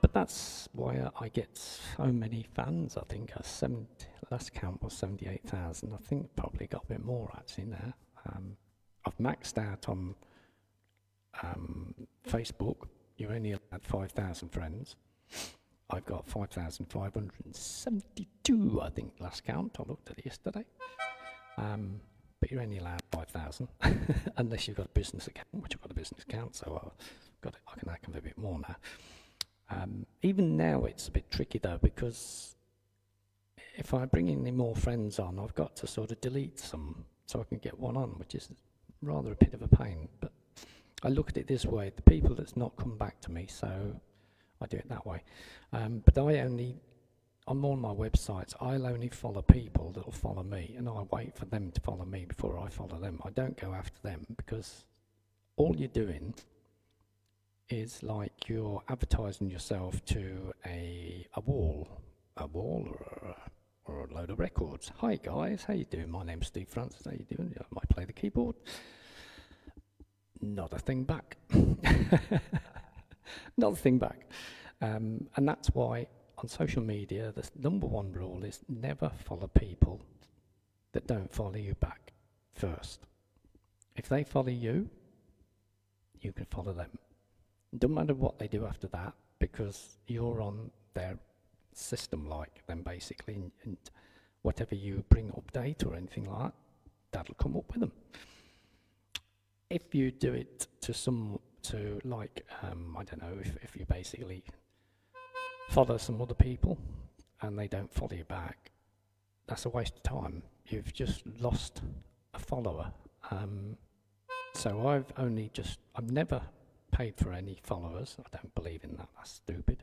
But that's why I get so many fans. I think last count was 78,000. I think probably got a bit more actually now. I've maxed out on Facebook. You only allowed 5,000 friends. I've got 5,572, I think, last count. I looked at it yesterday. But you're only allowed 5,000 unless you've got a business account, which I've got a business account, so I can hack a bit more now. Even now it's a bit tricky though, because if I bring any more friends on, I've got to sort of delete some so I can get one on, which is rather a bit of a pain. But I look at it this way: the people that's not come back to me, so I do it that way. But on all my websites, I'll only follow people that'll follow me, and I wait for them to follow me before I follow them. I don't go after them, because all you're doing is like you're advertising yourself to a wall or a load of records. Hi guys, how you doing? My name's Steve Francis. How you doing? I might play the keyboard. Not a thing back. Not a thing back. And that's why on social media, the number one rule is never follow people that don't follow you back first. If they follow you, you can follow them. Doesn't matter what they do after that, because you're on their system like them basically, and whatever you bring update or anything like that, that'll come up with them. If you do it to like, I don't know, if you basically follow some other people and they don't follow you back, that's a waste of time. You've just lost a follower. So I've never paid for any followers. I don't believe in that. That's stupid.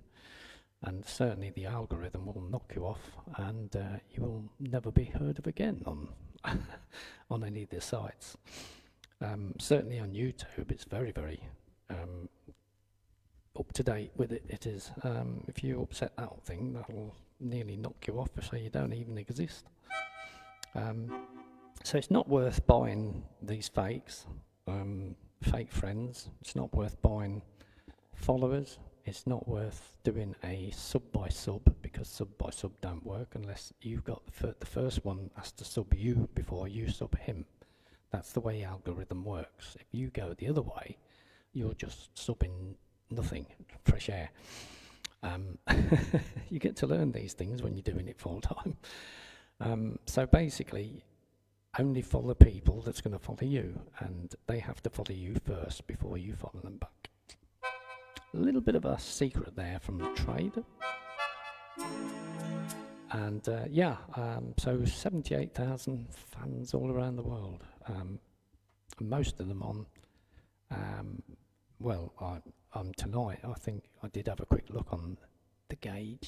And certainly the algorithm will knock you off, and you will never be heard of again on on any of the sites. Certainly on YouTube, it's very, very up to date with it. It is. If you upset that thing, that'll nearly knock you off, so you don't even exist. So it's not worth buying these fakes, fake friends. It's not worth buying followers. It's not worth doing a sub by sub, because sub by sub don't work unless you've got the first one has to sub you before you sub him. That's the way algorithm works. If you go the other way, you're just subbing nothing, fresh air. You get to learn these things when you're doing it full time. So basically, only follow people that's going to follow you, and they have to follow you first before you follow them back. A little bit of a secret there from the trader. And so 78,000 fans all around the world. Most of them on, tonight, I think I did have a quick look on the gauge.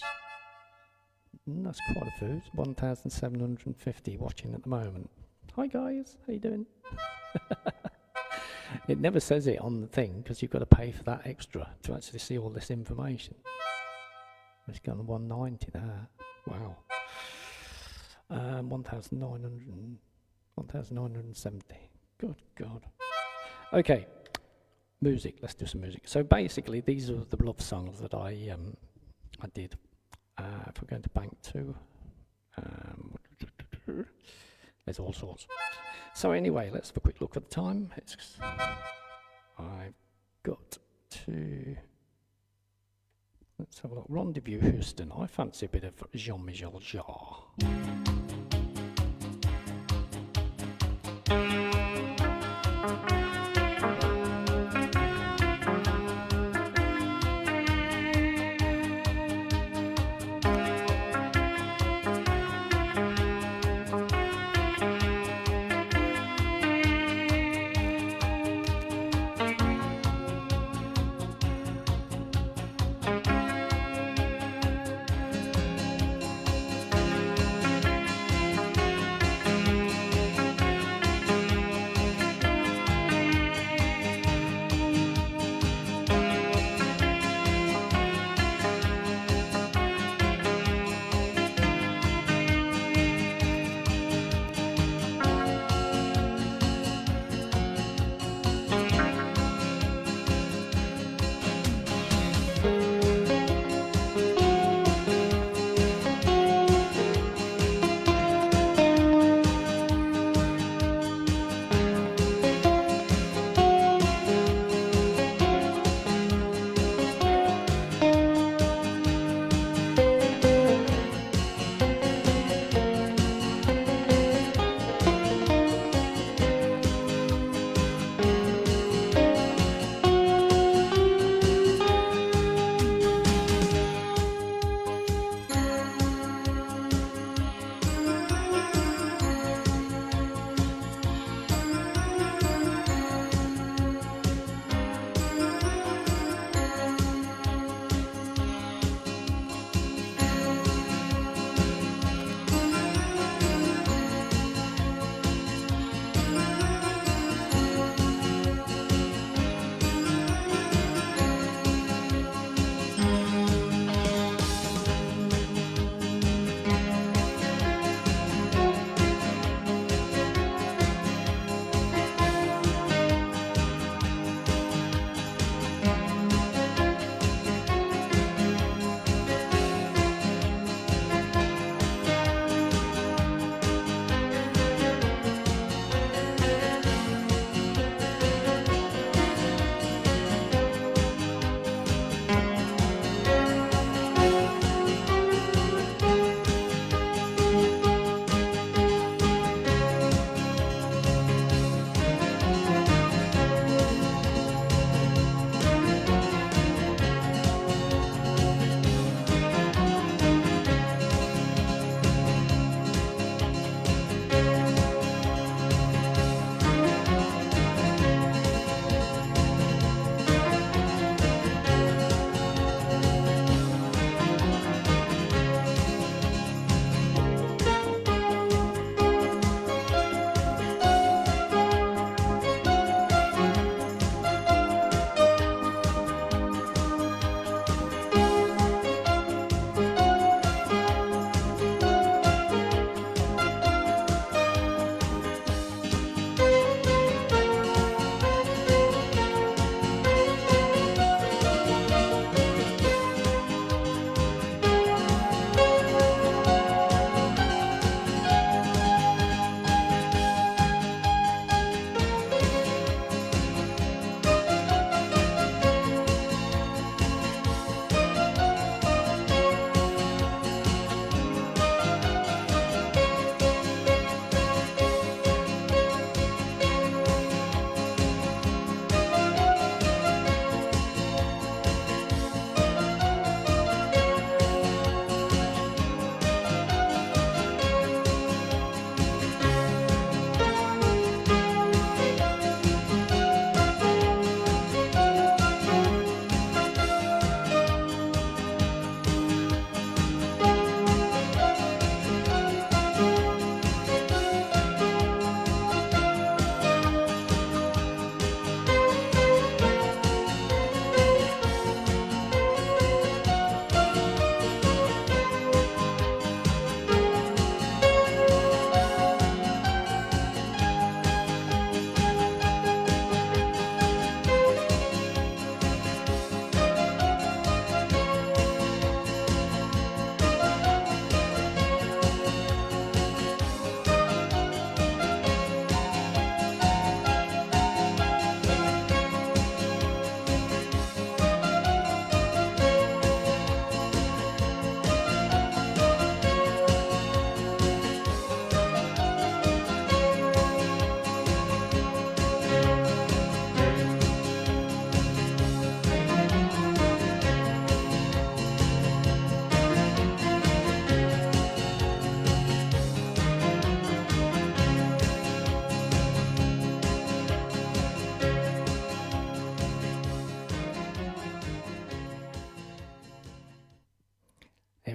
That's quite a few. 1,750 watching at the moment. Hi guys, how you doing? It never says it on the thing because you've got to pay for that extra to actually see all this information. It's gone to 190 there. Wow. 1,970. Good God. Okay. Music. Let's do some music. So basically, these are the love songs that I did. If we're going to bank 2, there's all sorts. So anyway, let's have a quick look at the time. I've got to. Let's have a look. Rendezvous Houston. I fancy a bit of Jean-Michel Jarre.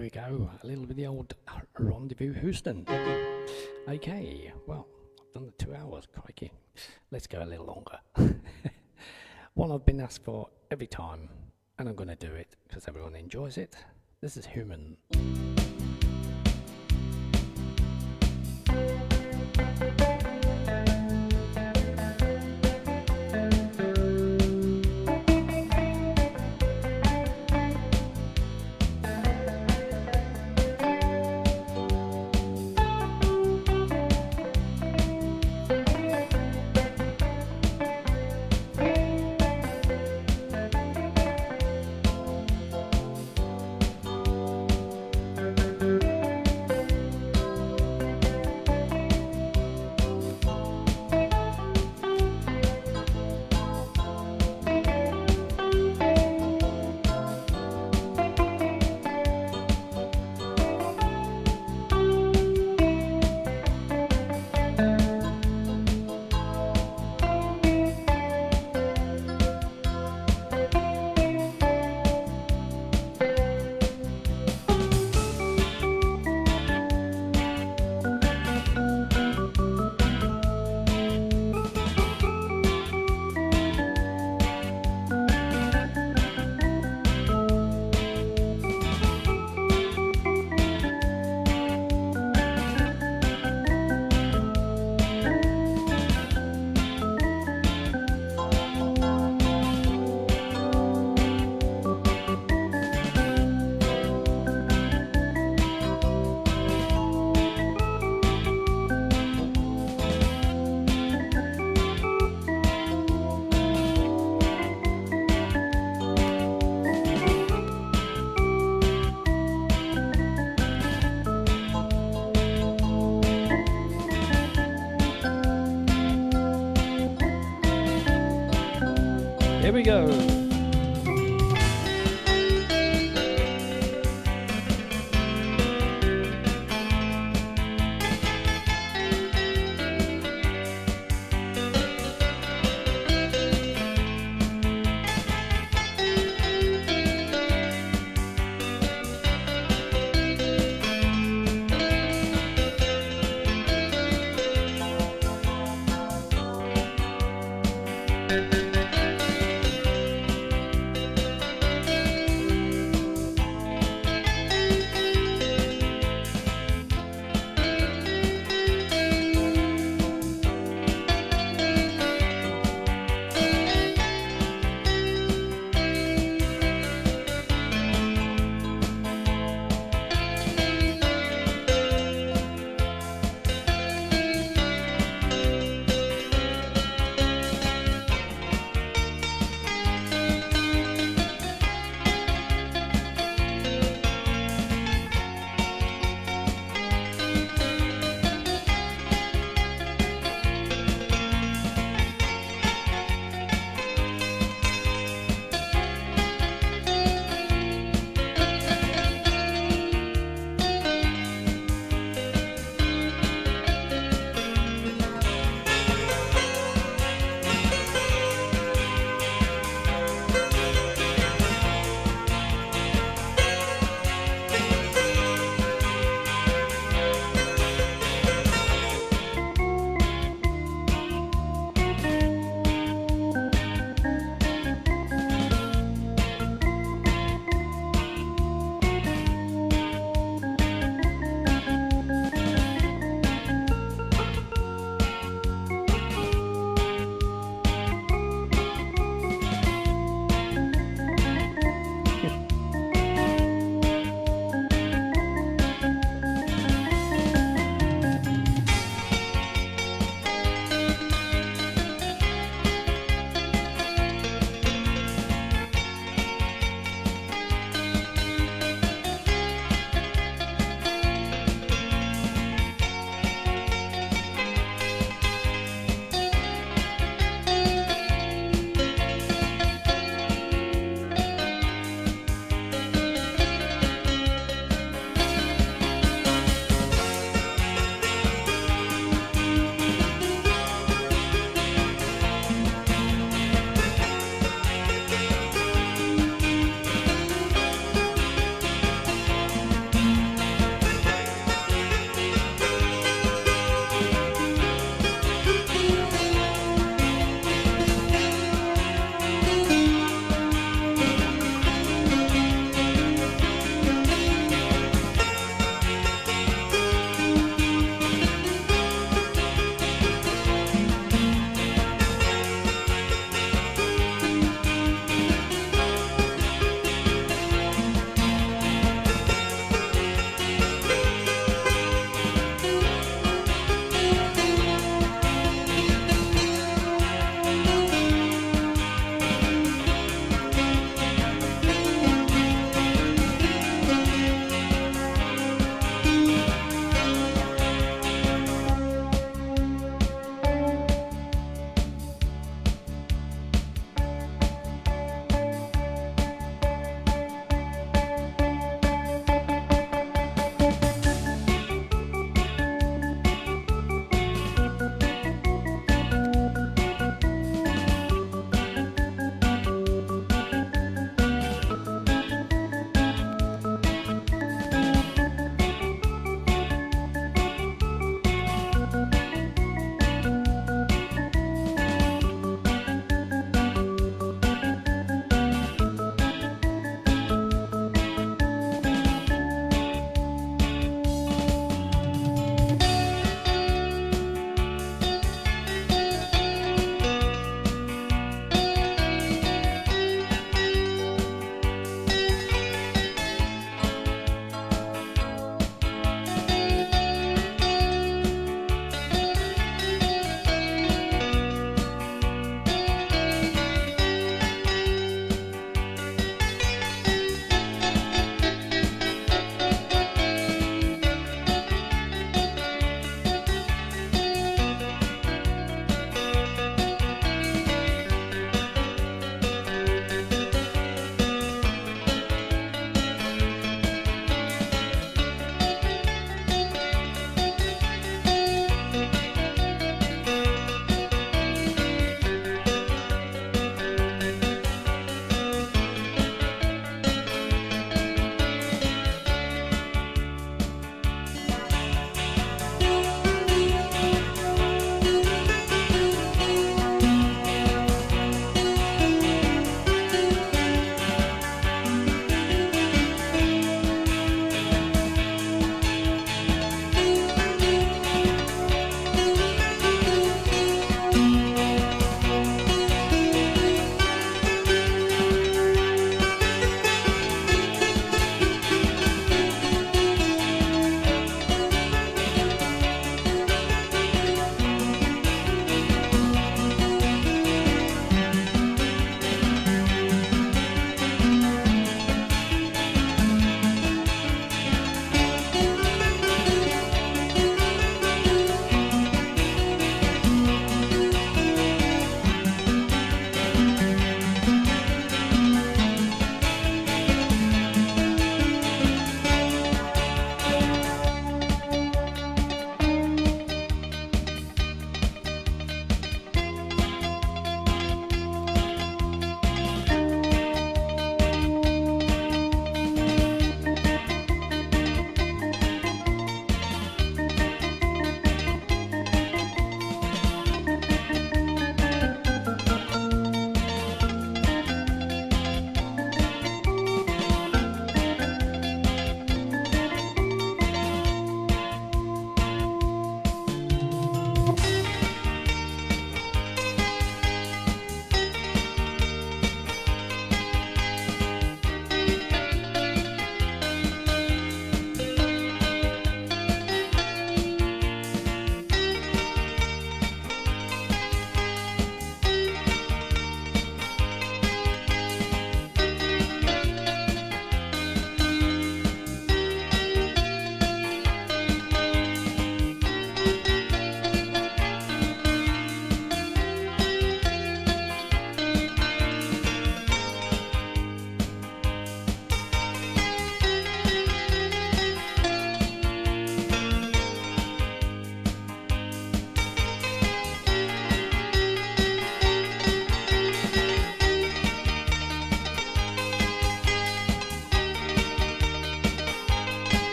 there we go. A little bit of the old Rendezvous Houston. Okay, well, I've done the 2 hours, crikey. Let's go a little longer. One I've been asked for every time, and I'm going to do it because everyone enjoys it. This is Human. Here we go.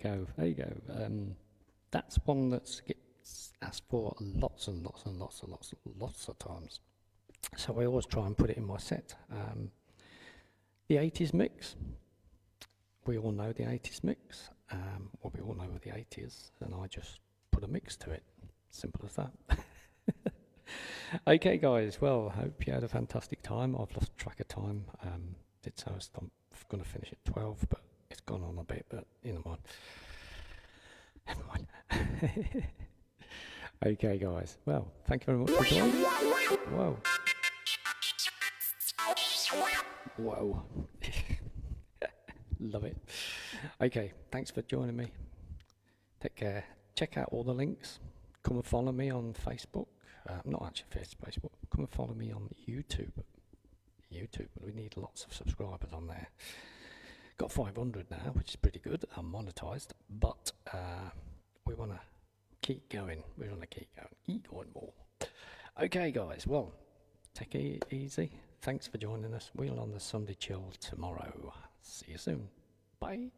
go. There you go. That's one that gets asked for lots and lots and lots and lots of times. So I always try and put it in my set. The 80s mix. We all know the 80s mix. Well, we all know what the 80s, and I just put a mix to it. Simple as that. Okay, guys. Well, I hope you had a fantastic time. I've lost track of time. Did so I'm going to finish at 12, but it's gone on a bit. But never mind. Never mind. Okay, guys. Well, thank you very much for joining. Whoa. Whoa. Love it. Okay, thanks for joining me. Take care. Check out all the links. Come and follow me on Facebook. Not actually Facebook. Come and follow me on YouTube. We need lots of subscribers on there. Got 500 now, which is pretty good. I'm monetized, but we want to keep going. We want to keep going more. Okay, guys. Well, take it easy. Thanks for joining us. We'll on the Sunday Chill tomorrow. See you soon. Bye.